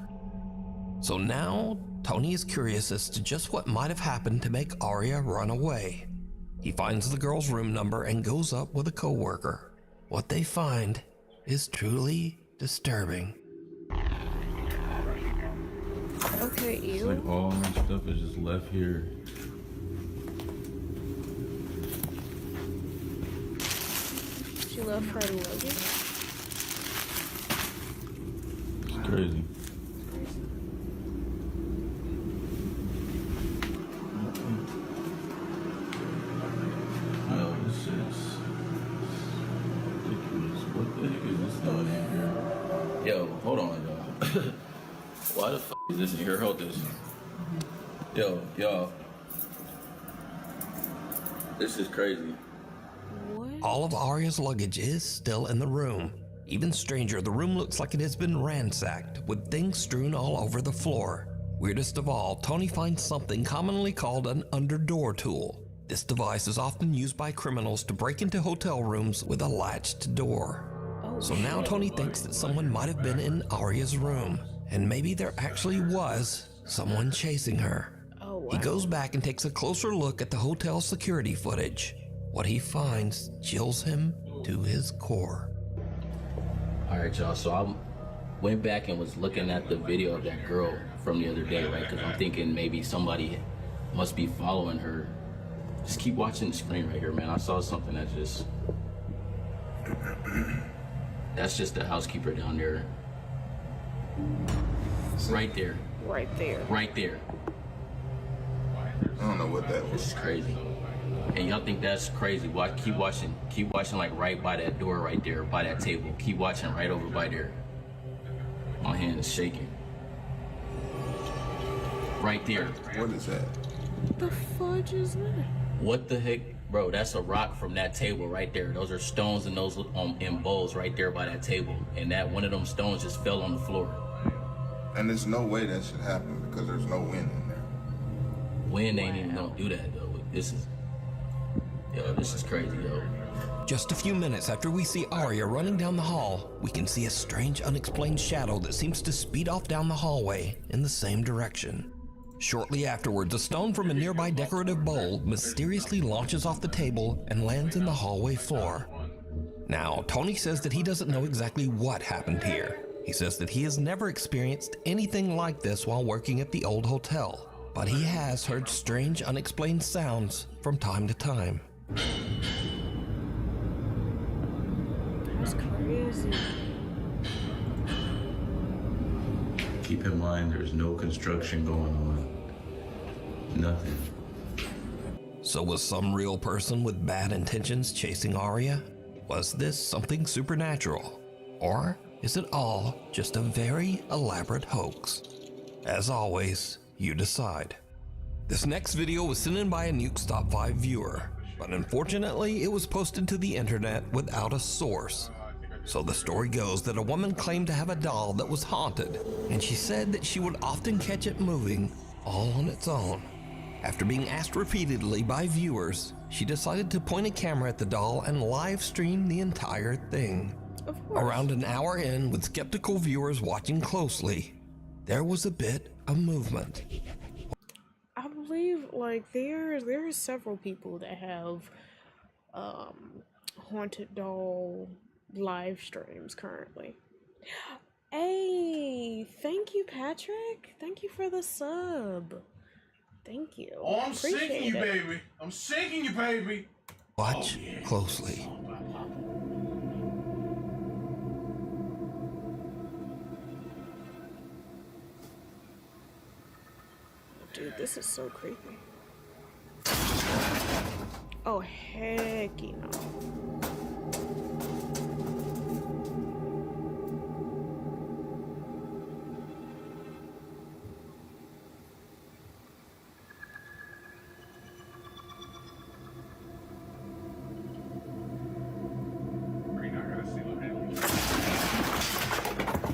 So now, Tony is curious as to just what might have happened to make Aria run away. He finds the girl's room number and goes up with a coworker. What they find is truly disturbing. Okay, It's ew. like all my stuff is just left here. She left her luggage. It's crazy. Oh, this shit. Why the f is this in here? Hold this. Yo, y'all. This is crazy. All of Arya's luggage is still in the room. Even stranger, the room looks like it has been ransacked, with things strewn all over the floor. Weirdest of all, Tony finds something commonly called an underdoor tool. This device is often used by criminals to break into hotel rooms with a latched door. So now Tony thinks that someone might have been in Arya's room, and maybe there actually was someone chasing her. He goes back and takes a closer look at the hotel security footage. What he finds chills him to his core. All right, y'all. So I went back and was looking at the video of that girl from the other day, right? Because I'm thinking maybe somebody must be following her. Just keep watching the screen right here, man. I saw something that just... That's just the housekeeper down there. Right there. Right there. Right there. I don't know what that was. This is crazy. And y'all think that's crazy? Keep watching. Keep watching, like right by that door right there, by that table. Keep watching right over by there. My hand is shaking. Right there. What is that? The fudge is that? What the heck? Bro, that's a rock from that table right there. Those are stones and those in bowls right there by that table. And that one of them stones just fell on the floor. And there's no way that should happen because there's no wind in there. Wind ain't even gonna do that though. This is crazy, yo. Just a few minutes after we see Arya running down the hall, we can see a strange, unexplained shadow that seems to speed off down the hallway in the same direction. Shortly afterwards, a stone from a nearby decorative bowl mysteriously launches off the table and lands in the hallway floor. Now, Tony says that he doesn't know exactly what happened here. He says that he has never experienced anything like this while working at the old hotel, but he has heard strange, unexplained sounds from time to time. That's crazy. Keep in mind, there's no construction going on. Nothing. So was some real person with bad intentions chasing Arya? Was this something supernatural? Or is it all just a very elaborate hoax? As always, you decide. This next video was sent in by a Nuke's Top 5 viewer, but unfortunately it was posted to the internet without a source. So the story goes that a woman claimed to have a doll that was haunted, and she said that she would often catch it moving all on its own. After being asked repeatedly by viewers, she decided to point a camera at the doll and live stream the entire thing. Around an hour in, with skeptical viewers watching closely, there was a bit of movement. I believe like there are several people that have haunted doll live streams currently. Hey, thank you, Patrick. Thank you for the sub. Thank you. Oh, I'm Appreciate sinking you, it. baby. I'm sinking you, baby. Watch closely. Dude, this is so creepy. Oh, heck you know.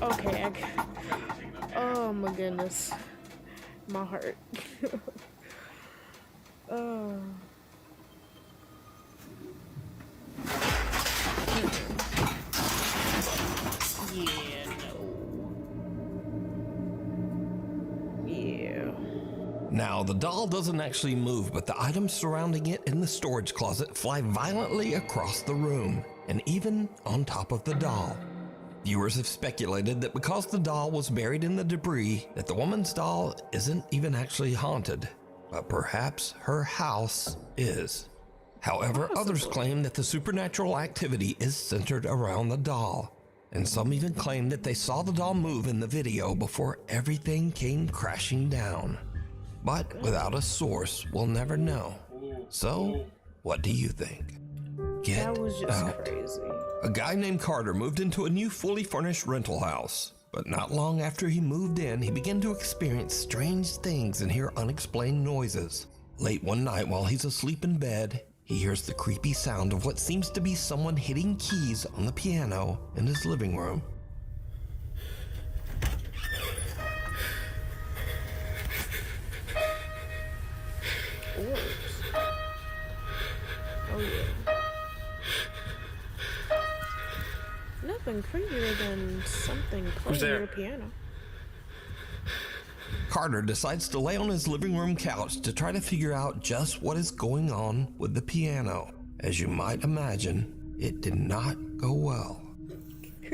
Okay, oh my goodness. My heart. Oh. Yeah, no. Yeah. Now, the doll doesn't actually move, but the items surrounding it in the storage closet fly violently across the room, and even on top of the doll. Viewers have speculated that because the doll was buried in the debris, that the woman's doll isn't even actually haunted, but perhaps her house is. However, others claim that the supernatural activity is centered around the doll, and some even claim that they saw the doll move in the video before everything came crashing down. But without a source, we'll never know. So, what do you think? Get That was just out. crazy. A guy named Carter moved into a new fully furnished rental house. But not long after he moved in, he began to experience strange things and hear unexplained noises. Late one night while he's asleep in bed, he hears the creepy sound of what seems to be someone hitting keys on the piano in his living room. Oh yeah. Nothing creepier than something playing your piano. Carter decides to lay on his living room couch to try to figure out just what is going on with the piano. As you might imagine, it did not go well.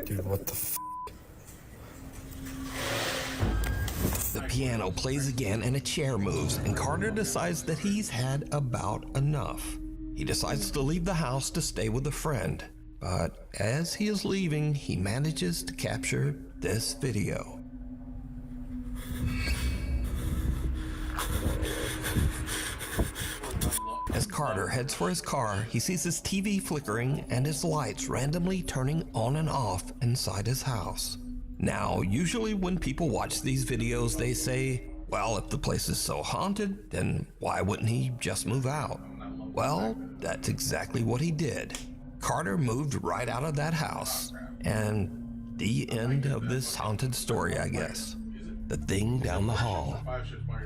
Dude, what the f? The piano plays again and a chair moves, and Carter decides that he's had about enough. He decides to leave the house to stay with a friend, but as he is leaving, he manages to capture this video. As Carter heads for his car, he sees his TV flickering and his lights randomly turning on and off inside his house. Now, usually when people watch these videos, they say, well, if the place is so haunted, then why wouldn't he just move out? Well, that's exactly what he did. Carter moved right out of that house. And the end of this haunted story, I guess. The thing down the hall.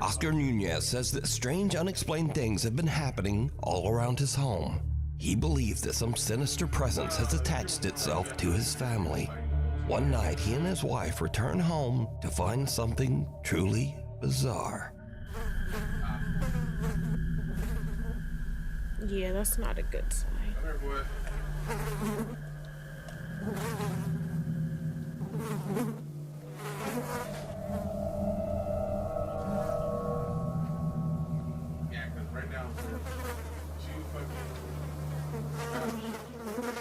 Oscar Nunez says that strange, unexplained things have been happening all around his home. He believes that some sinister presence has attached itself to his family. One night, he and his wife return home to find something truly bizarre. Yeah, that's not a good sign. Yeah, because right now there's two fucking where do you do that?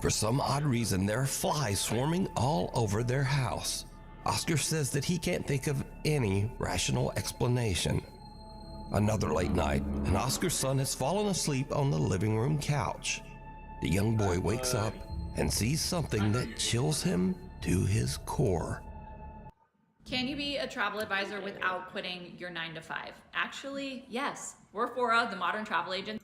For some odd reason, there are flies swarming all over their house. Oscar says that he can't think of any rational explanation. Another late night, and Oscar's son has fallen asleep on the living room couch. The young boy wakes up and sees something that chills him to his core. Can you be a travel advisor without quitting your 9 to 5? Actually, yes. We're Fora, the modern travel agent.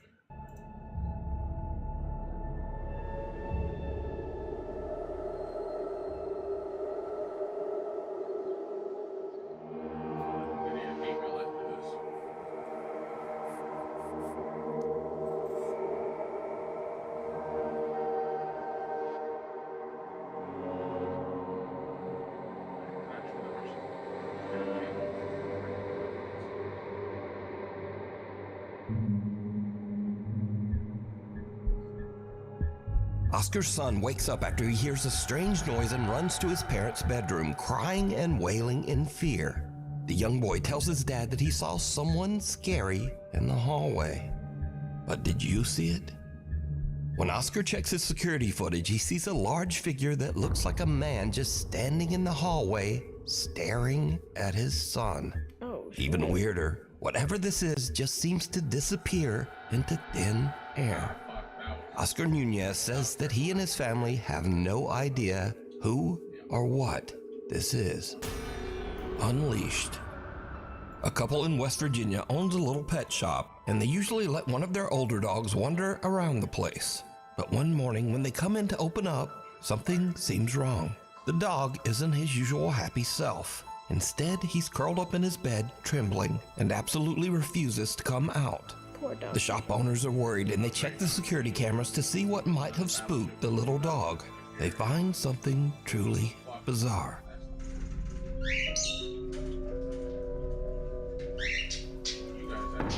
Oscar's son wakes up after he hears a strange noise and runs to his parents' bedroom, crying and wailing in fear. The young boy tells his dad that he saw someone scary in the hallway. But did you see it? When Oscar checks his security footage, he sees a large figure that looks like a man just standing in the hallway, staring at his son. Oh, shit. Even weirder, whatever this is just seems to disappear into thin air. Oscar Nunez says that he and his family have no idea who or what this is. Unleashed. A couple in West Virginia owns a little pet shop, and they usually let one of their older dogs wander around the place. But one morning when they come in to open up, something seems wrong. The dog isn't his usual happy self. Instead, he's curled up in his bed, trembling, and absolutely refuses to come out. Poor dog. The shop owners are worried and they check the security cameras to see what might have spooked the little dog. They find something truly bizarre.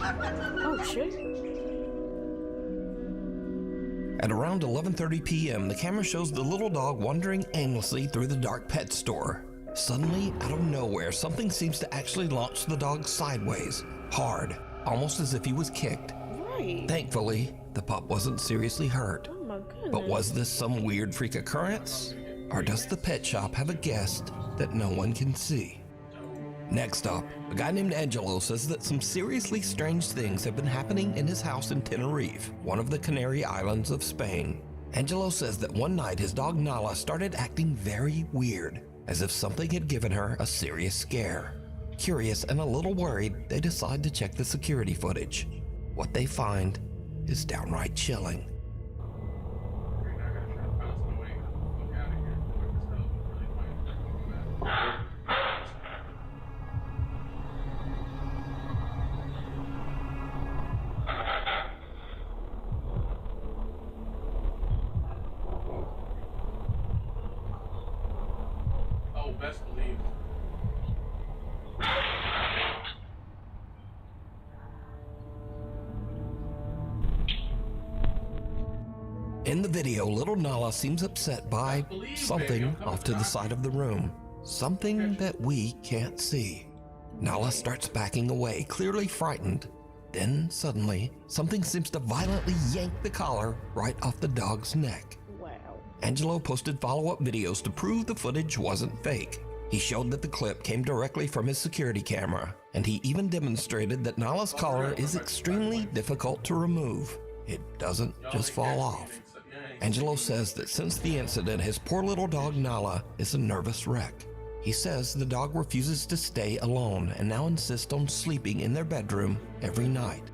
Oh shit. At around 11:30 p.m., the camera shows the little dog wandering aimlessly through the dark pet store. Suddenly, out of nowhere, something seems to actually launch the dog sideways, hard, almost as if he was kicked. Right. Thankfully, the pup wasn't seriously hurt. Oh my goodness. But was this some weird freak occurrence? Or does the pet shop have a guest that no one can see? Next up, a guy named Angelo says that some seriously strange things have been happening in his house in Tenerife, one of the Canary Islands of Spain. Angelo says that one night his dog Nala started acting very weird, as if something had given her a serious scare. Curious and a little worried, they decide to check the security footage. What they find is downright chilling. Oh, best believe. In the video, little Nala seems upset by something off to the side of the room. Something that we can't see. Nala starts backing away, clearly frightened. Then, suddenly, something seems to violently yank the collar right off the dog's neck. Wow. Angelo posted follow-up videos to prove the footage wasn't fake. He showed that the clip came directly from his security camera, and he even demonstrated that Nala's collar is extremely difficult to remove. It doesn't just fall off. Angelo says that since the incident, his poor little dog Nala is a nervous wreck. He says the dog refuses to stay alone and now insists on sleeping in their bedroom every night.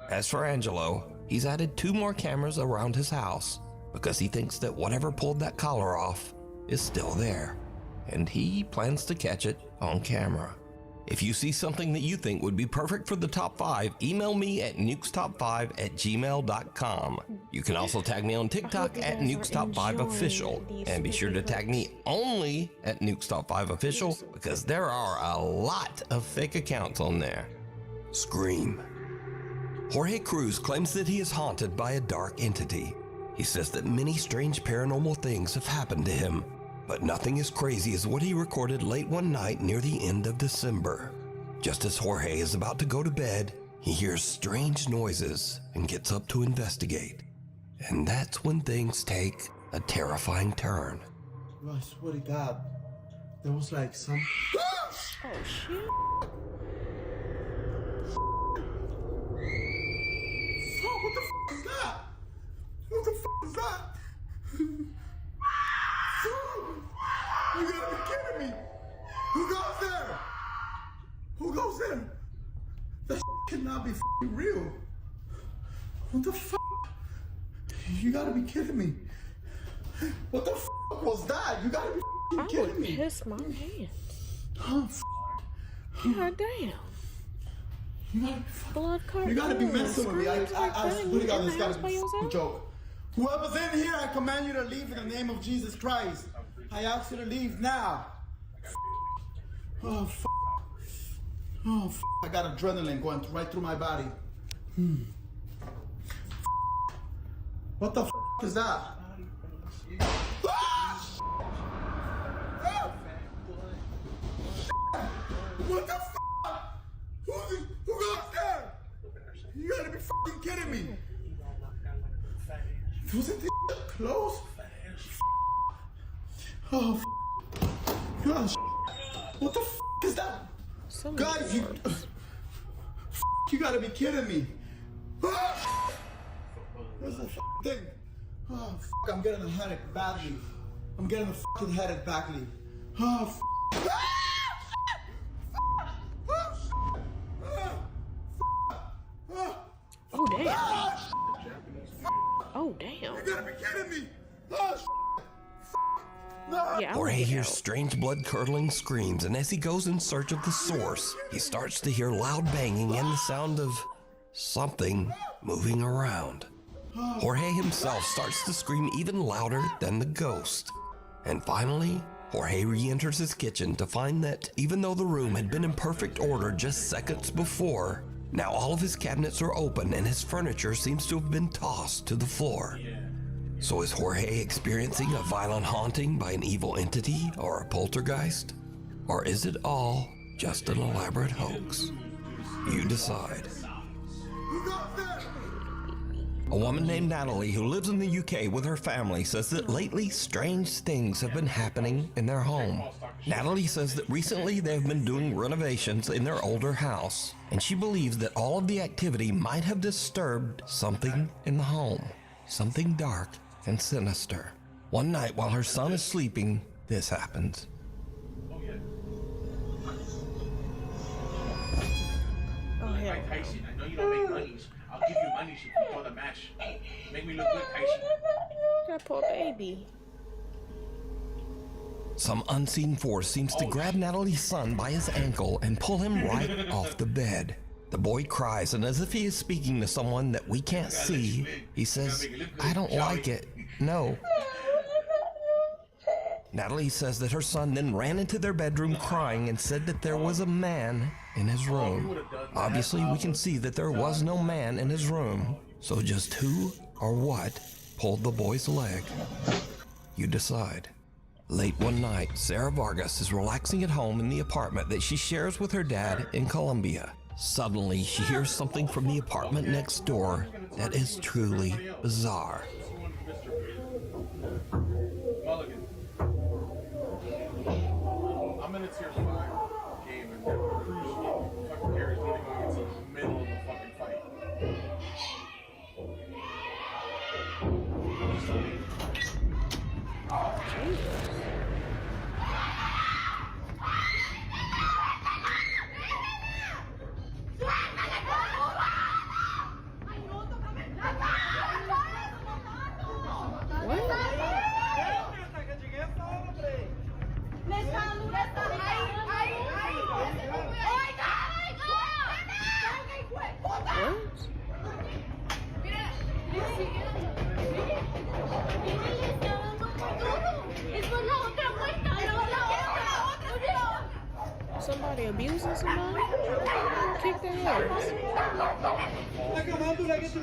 As for Angelo, he's added 2 more cameras around his house because he thinks that whatever pulled that collar off is still there, and he plans to catch it on camera. If you see something that you think would be perfect for the top 5, email me at nukestop5@gmail.com. You can also tag me on TikTok at nukestop5official, and be sure to tag me only at nukestop5official because there are a lot of fake accounts on there. Scream. Jorge Cruz claims that he is haunted by a dark entity. He says that many strange paranormal things have happened to him, but nothing as crazy as what he recorded late one night near the end of December. Just as Jorge is about to go to bed, he hears strange noises and gets up to investigate. And that's when things take a terrifying turn. I swear to God, there was like some... Oh, shit. Fuck, what the fuck is that? What the fuck is that? You gotta be kidding me! Who goes there? Who goes there? That cannot be real. What the fuck? You gotta be kidding me. What the fuck was that? You gotta be kidding me. I would piss my pants. Oh, God damn. Blood You gotta be messing with me. I swear to God, this gotta be a joke. Whoever's in here, I command you to leave in the name of Jesus Christ. I ask you to leave now. Oh, f***. Oh, f***. I got adrenaline going right through my body. What the f*** is that? What the f***? Who got there? You gotta be f***ing kidding me. Wasn't this close? Oh, gosh. What the f is that? Guys, you gotta be kidding me. Where's the thing? Oh, I'm getting a headache badly. I'm getting a fucking headache badly. Oh, Oh, damn. Oh, damn. You gotta be kidding me. Oh, yeah, Jorge hears strange blood-curdling screams, and as he goes in search of the source, he starts to hear loud banging and the sound of something moving around. Jorge himself starts to scream even louder than the ghost. And finally, Jorge re-enters his kitchen to find that even though the room had been in perfect order just seconds before, now all of his cabinets are open and his furniture seems to have been tossed to the floor. So is Jorge experiencing a violent haunting by an evil entity or a poltergeist? Or is it all just an elaborate hoax? You decide. A woman named Natalie who lives in the UK with her family says that lately strange things have been happening in their home. Natalie says that recently they've been doing renovations in their older house, and she believes that all of the activity might have disturbed something in the home, something dark and sinister. One night while her son is sleeping, this happens. Oh, hell. Mike Tyson, I know you don't make monies. I'll give you money if you throw the match. Make me look good, Tyson. That poor baby. Some unseen force seems to grab Natalie's son by his ankle and pull him right off the bed. The boy cries, and as if he is speaking to someone that we can't see, he says, "I don't like it. No." Natalie says that her son then ran into their bedroom crying and said that there was a man in his room. Obviously, we can see that there was no man in his room. So just who or what pulled the boy's leg? You decide. Late one night, Sarah Vargas is relaxing at home in the apartment that she shares with her dad in Colombia. Suddenly, she hears something from the apartment next door that is truly bizarre. I'm in a tier 5 game and the fucking carries leading on into the middle of the fucking fight. Somebody abusing somebody? Kick their ass. Okay, I'm a little confused.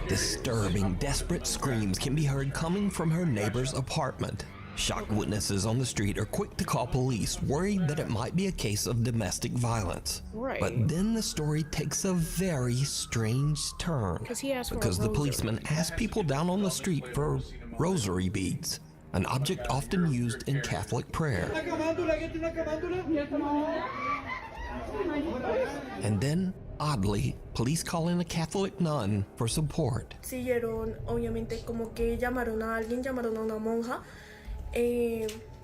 Disturbing, desperate screams can be heard coming from her neighbor's apartment. Shocked witnesses on the street are quick to call police, worried that it might be a case of domestic violence. Right. But then the story takes a very strange turn. Because the policeman asked people down on the street for rosary beads, an object often used in Catholic prayer. And then, oddly, police call in a Catholic nun for support. Siguieron, obviamente, como que llamaron a alguien, llamaron a una monja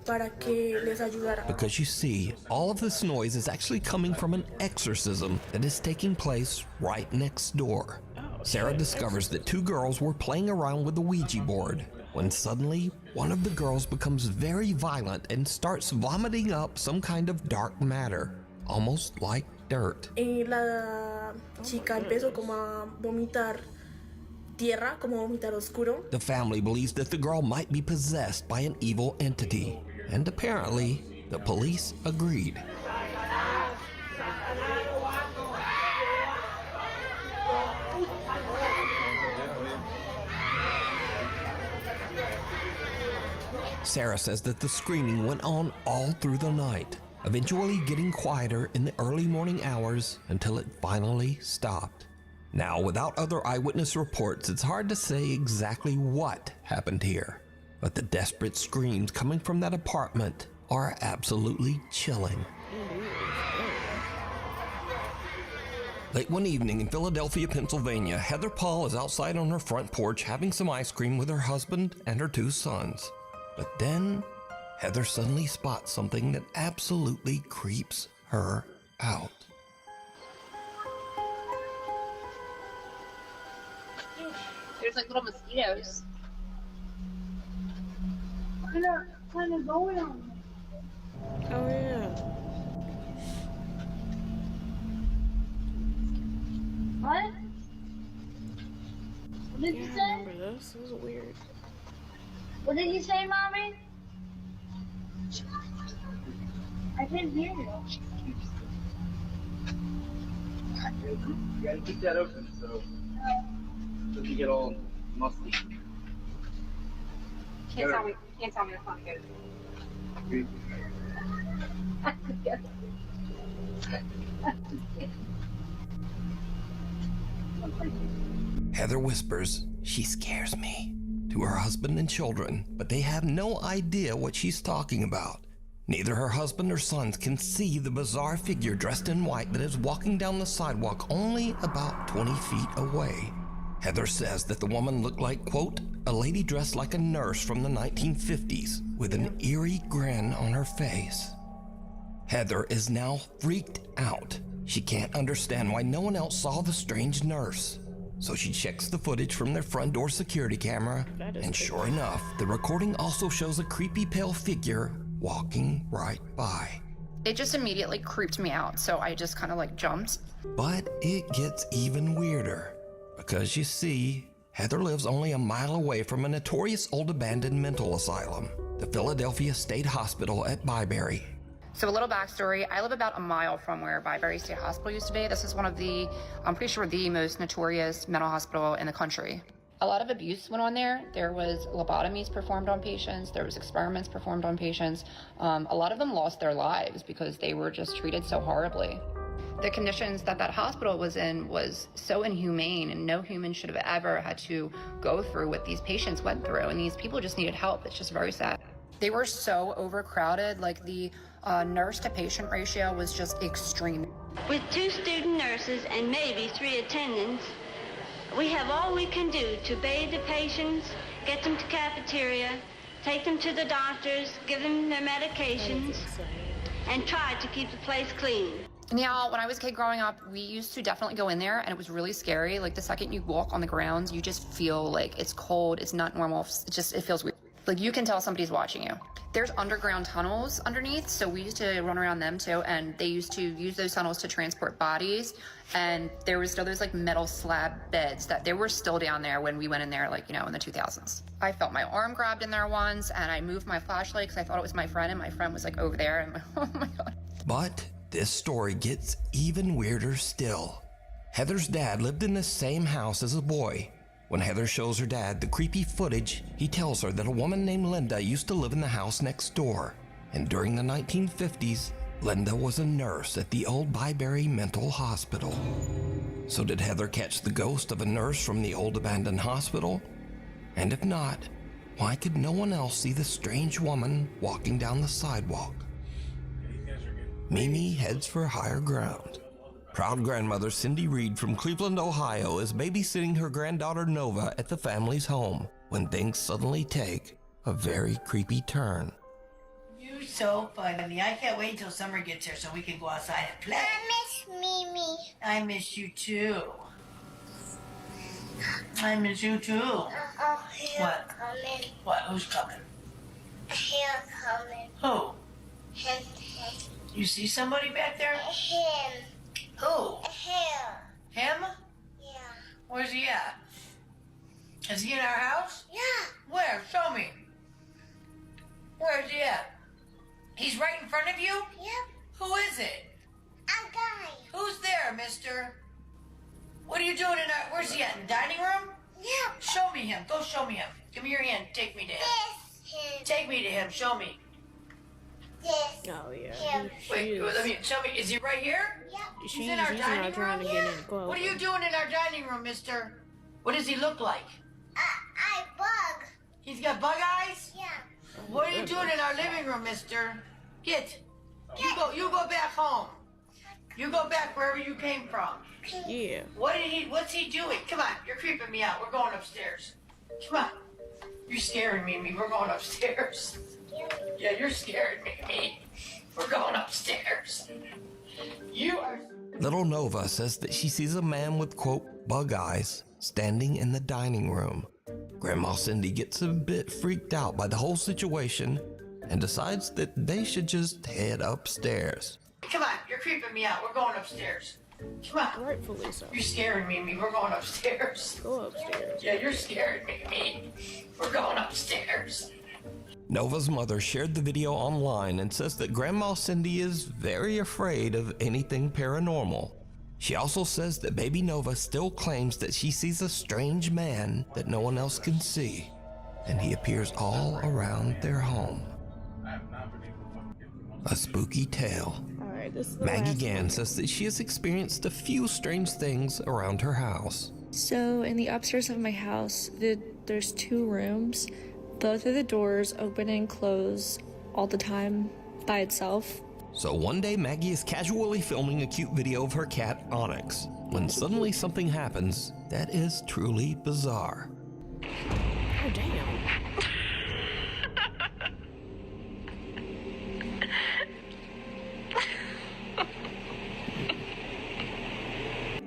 para que les ayudara. Because you see, all of this noise is actually coming from an exorcism that is taking place right next door. Sarah discovers that two girls were playing around with the Ouija board when suddenly one of the girls becomes very violent and starts vomiting up some kind of dark matter, almost like dirt. La chica empezó como a vomitar tierra, como vomitar oscuro. The family believes that the girl might be possessed by an evil entity, and apparently the police agreed. Sarah says that the screaming went on all through the night, eventually getting quieter in the early morning hours until it finally stopped. Now, without other eyewitness reports, it's hard to say exactly what happened here, but the desperate screams coming from that apartment are absolutely chilling. Late one evening in Philadelphia, Pennsylvania, Heather Paul is outside on her front porch having some ice cream with her husband and her two sons. But then, Heather suddenly spots something that absolutely creeps her out. There's like little mosquitoes. Look at that kind of going on. Oh yeah. What? What did you say? I remember this. This was weird. What did you say, Mommy? I didn't hear you. You gotta keep that open so it doesn't get all musty. Can't tell me it's not good. Heather whispers she scares me to her husband and children, but they have no idea what she's talking about. Neither her husband or sons can see the bizarre figure dressed in white that is walking down the sidewalk only about 20 feet away. Heather says that the woman looked like, quote, a lady dressed like a nurse from the 1950s with an eerie grin on her face. Heather is now freaked out. She can't understand why no one else saw the strange nurse. So she checks the footage from their front door security camera, and sure enough, the recording also shows a creepy pale figure walking right by. It just immediately creeped me out, so I just kind of like jumped. But it gets even weirder, because you see, Heather lives only a mile away from a notorious old abandoned mental asylum, the Philadelphia State Hospital at Byberry. So a little backstory, I live about a mile from where Byberry State Hospital used to be. This is one of the, I'm pretty sure, the most notorious mental hospital in the country. A lot of abuse went on there. There was lobotomies performed on patients. There was experiments performed on patients. A lot of them lost their lives because they were just treated so horribly. The conditions that that hospital was in was so inhumane, and no human should have ever had to go through what these patients went through, and these people just needed help. It's just very sad. They were so overcrowded, like the nurse to patient ratio was just extreme. With 2 student nurses and maybe 3 attendants, we have all we can do to bathe the patients, get them to cafeteria, take them to the doctors, give them their medications, and try to keep the place clean. Now, when I was a kid growing up, we used to definitely go in there, and it was really scary. Like, the second you walk on the grounds, you just feel like it's cold, it's not normal, it feels weird. Like, you can tell somebody's watching you. There's underground tunnels underneath, so we used to run around them too, and they used to use those tunnels to transport bodies, and there was still those like metal slab beds that they were still down there when we went in there, like, you know, in the 2000s. I felt my arm grabbed in there once, and I moved my flashlight because I thought it was my friend, and my friend was like over there, and oh my God. But this story gets even weirder still. Heather's dad lived in the same house as a boy. When Heather shows her dad the creepy footage, he tells her that a woman named Linda used to live in the house next door. And during the 1950s, Linda was a nurse at the old Byberry Mental Hospital. So did Heather catch the ghost of a nurse from the old abandoned hospital? And if not, why could no one else see the strange woman walking down the sidewalk? Mimi heads for higher ground. Proud grandmother Cindy Reed from Cleveland, Ohio is babysitting her granddaughter Nova at the family's home when things suddenly take a very creepy turn. You're so funny. I can't wait until summer gets here so we can go outside and play. I miss Mimi. I miss you too. I miss you too. What? Coming. What? Who's coming? Here coming. Who? Him. You see somebody back there? Him. Who? Him. Him? Yeah. Where's he at? Is he in our house? Yeah. Where? Show me. Where is he at? He's right in front of you? Yep. Who is it? A guy. Who's there, mister? What are you doing in our... Where's he at? In the dining room? Yep. Show me him. Go show me him. Give me your hand. Take me to him. This him. Take me to him. Show me. This. Oh, yeah. Him. Wait, let me... Show me. Is he right here? Yep. He's in our dining room? trying to get in close. What are you doing in our dining room, mister? What does he look like? I bug. He's got bug eyes? Yeah. What are you doing in our living room, mister? Get. You go back home. You go back wherever you came from. Yeah. What's he doing? Come on, you're creeping me out. We're going upstairs. Come on. You're scaring me. We're going upstairs. Yeah, you're scaring me. We're going upstairs. You are... Little Nova says that she sees a man with, quote, bug eyes standing in the dining room. Grandma Cindy gets a bit freaked out by the whole situation and decides that they should just head upstairs. Come on, you're creeping me out. We're going upstairs. Come on. Rightfully so. You're scaring me. We're going upstairs. Go upstairs. Yeah, you're scaring me. We're going upstairs. Nova's mother shared the video online and says that Grandma Cindy is very afraid of anything paranormal. She also says that baby Nova still claims that she sees a strange man that no one else can see, and he appears all around their home. A spooky tale. Alright, this is the Maggie last Gann one. says that she has experienced a few strange things around her house. So in the upstairs of my house, there's 2 rooms. Both of the doors open and close all the time by itself. So one day Maggie is casually filming a cute video of her cat Onyx, when suddenly something happens that is truly bizarre. Oh, damn.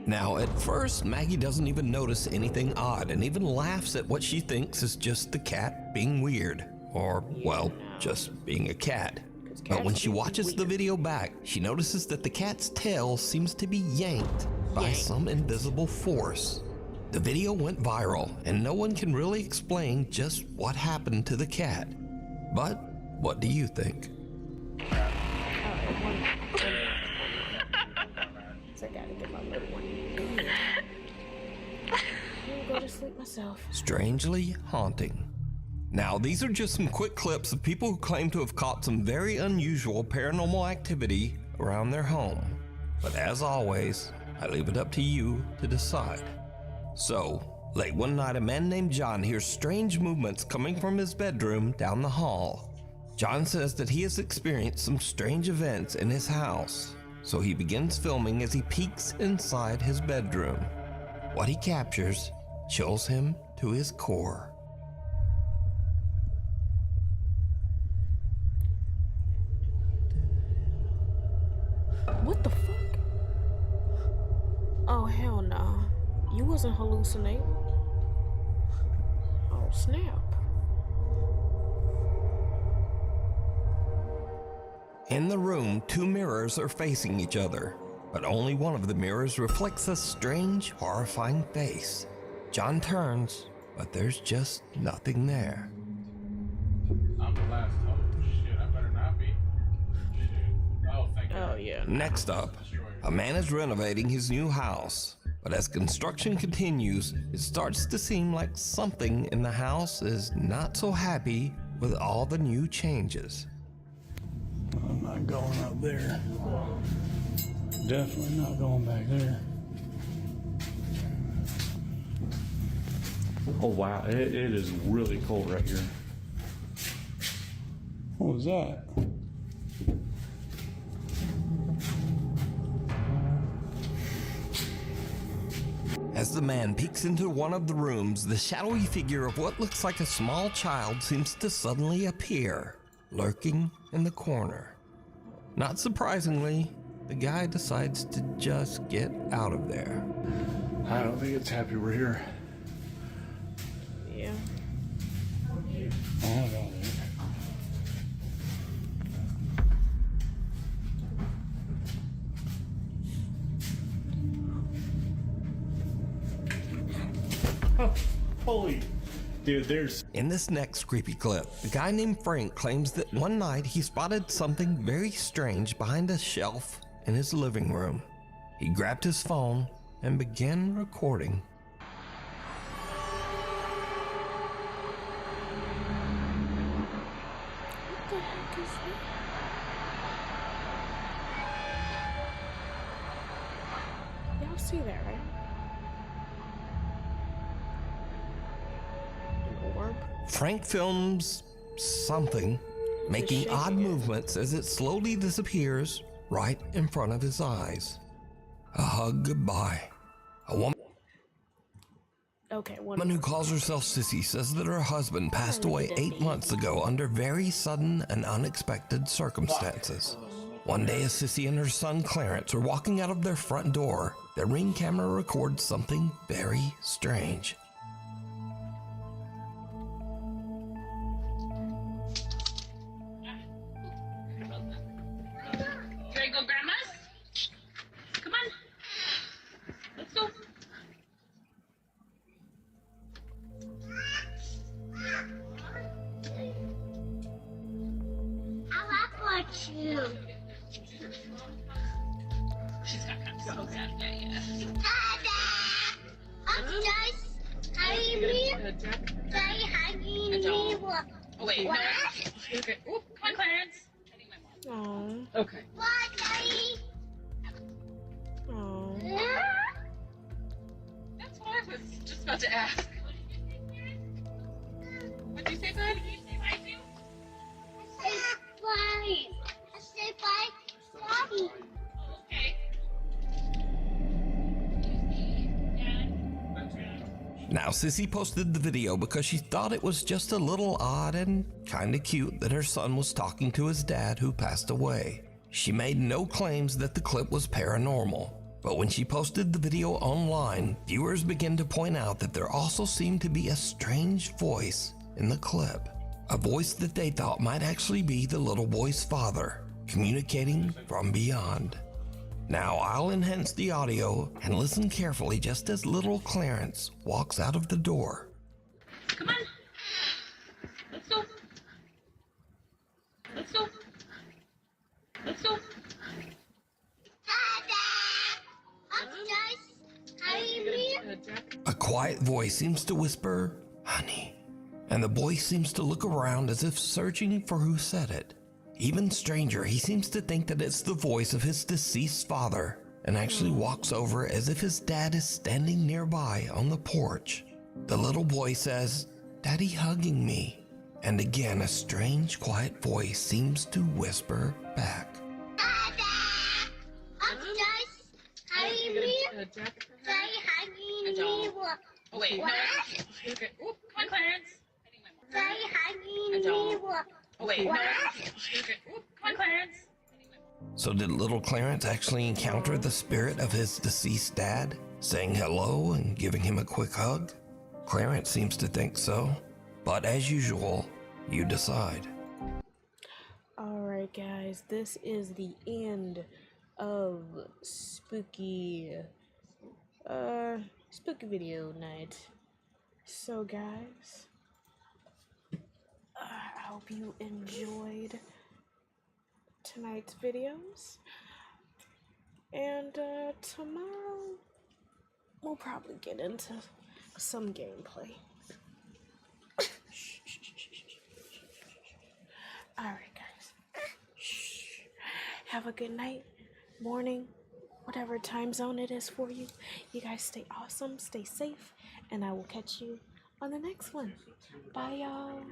Now, at first, Maggie doesn't even notice anything odd and even laughs at what she thinks is just the cat being weird. Or, well, just being a cat. But when she watches the video back, she notices that the cat's tail seems to be yanked by some invisible force. The video went viral, and no one can really explain just what happened to the cat. But what do you think? So I gotta get my little one. I'm gonna go to sleep myself. Strangely haunting. Now, these are just some quick clips of people who claim to have caught some very unusual paranormal activity around their home. But as always, I leave it up to you to decide. So, late one night, a man named John hears strange movements coming from his bedroom down the hall. John says that he has experienced some strange events in his house, so he begins filming as he peeks inside his bedroom. What he captures chills him to his core. What the fuck? Oh, hell no. You wasn't hallucinating. Oh, snap. In the room, 2 mirrors are facing each other, but only one of the mirrors reflects a strange, horrifying face. John turns, but there's just nothing there. I'm the last. Oh shit, I better not be. Shit. Oh, thank you. Oh, yeah. Next up, a man is renovating his new house, but as construction continues, it starts to seem like something in the house is not so happy with all the new changes. I'm not going up there. Definitely not going back there. Oh wow, it is really cold right here. What was that? As the man peeks into one of the rooms, the shadowy figure of what looks like a small child seems to suddenly appear, lurking in the corner. Not surprisingly, the guy decides to just get out of there. I don't think it's happy we're here. Yeah. Oh, no. Holy, dude, there's... In this next creepy clip, a guy named Frank claims that one night he spotted something very strange behind a shelf in his living room. He grabbed his phone and began recording. What the heck is that? Y'all see that, right? An orb? Frank films something, making odd movements as it slowly disappears right in front of his eyes. A hug goodbye. A woman Okay, who calls herself Sissy says that her husband passed away 8 months ago under very sudden and unexpected circumstances. One day, as Sissy and her son Clarence are walking out of their front door, their Ring camera records something very strange. Ready to go, Grandma's? Come on. Let's go. I like what you. She's got kind of so sad. Yeah. Upstairs, hurry me. Daddy hugging me. Oh, wait. What? No. Okay. Ooh, come on, Clarence. Aww. Okay. What, Daddy? Aww. That's what I was just about to ask. What'd you say, bud? Say bye. Say bye, Daddy. Okay. Now, Sissy posted the video because she thought it was just a little odd and kinda cute that her son was talking to his dad who passed away. She made no claims that the clip was paranormal, but when she posted the video online, viewers began to point out that there also seemed to be a strange voice in the clip. A voice that they thought might actually be the little boy's father, communicating from beyond. Now I'll enhance the audio and listen carefully just as little Clarence walks out of the door. Come on. Let's go. Let's go. Let's go. Upstairs, hurry me. A quiet voice seems to whisper, "Honey," and the boy seems to look around as if searching for who said it. Even stranger, he seems to think that it's the voice of his deceased father and actually walks over as if his dad is standing nearby on the porch. The little boy says, "Daddy hugging me," and again a strange quiet voice seems to whisper back. Upstairs, hurry me. Daddy hugging me. Oh, wait. What? No. Okay. Ooh, come on, Clarence. Daddy hugging me. Oh, wait. What? No. Okay. Ooh, come on, Clarence. So did little Clarence actually encounter the spirit of his deceased dad, saying hello and giving him a quick hug? Clarence seems to think so, but as usual, you decide. Alright guys, this is the end of spooky video night. So guys, I hope you enjoyed tonight's videos, and tomorrow we'll probably get into some gameplay. Alright guys, have a good night, morning, whatever time zone it is for you. You guys stay awesome, stay safe, and I will catch you on the next one. Bye y'all.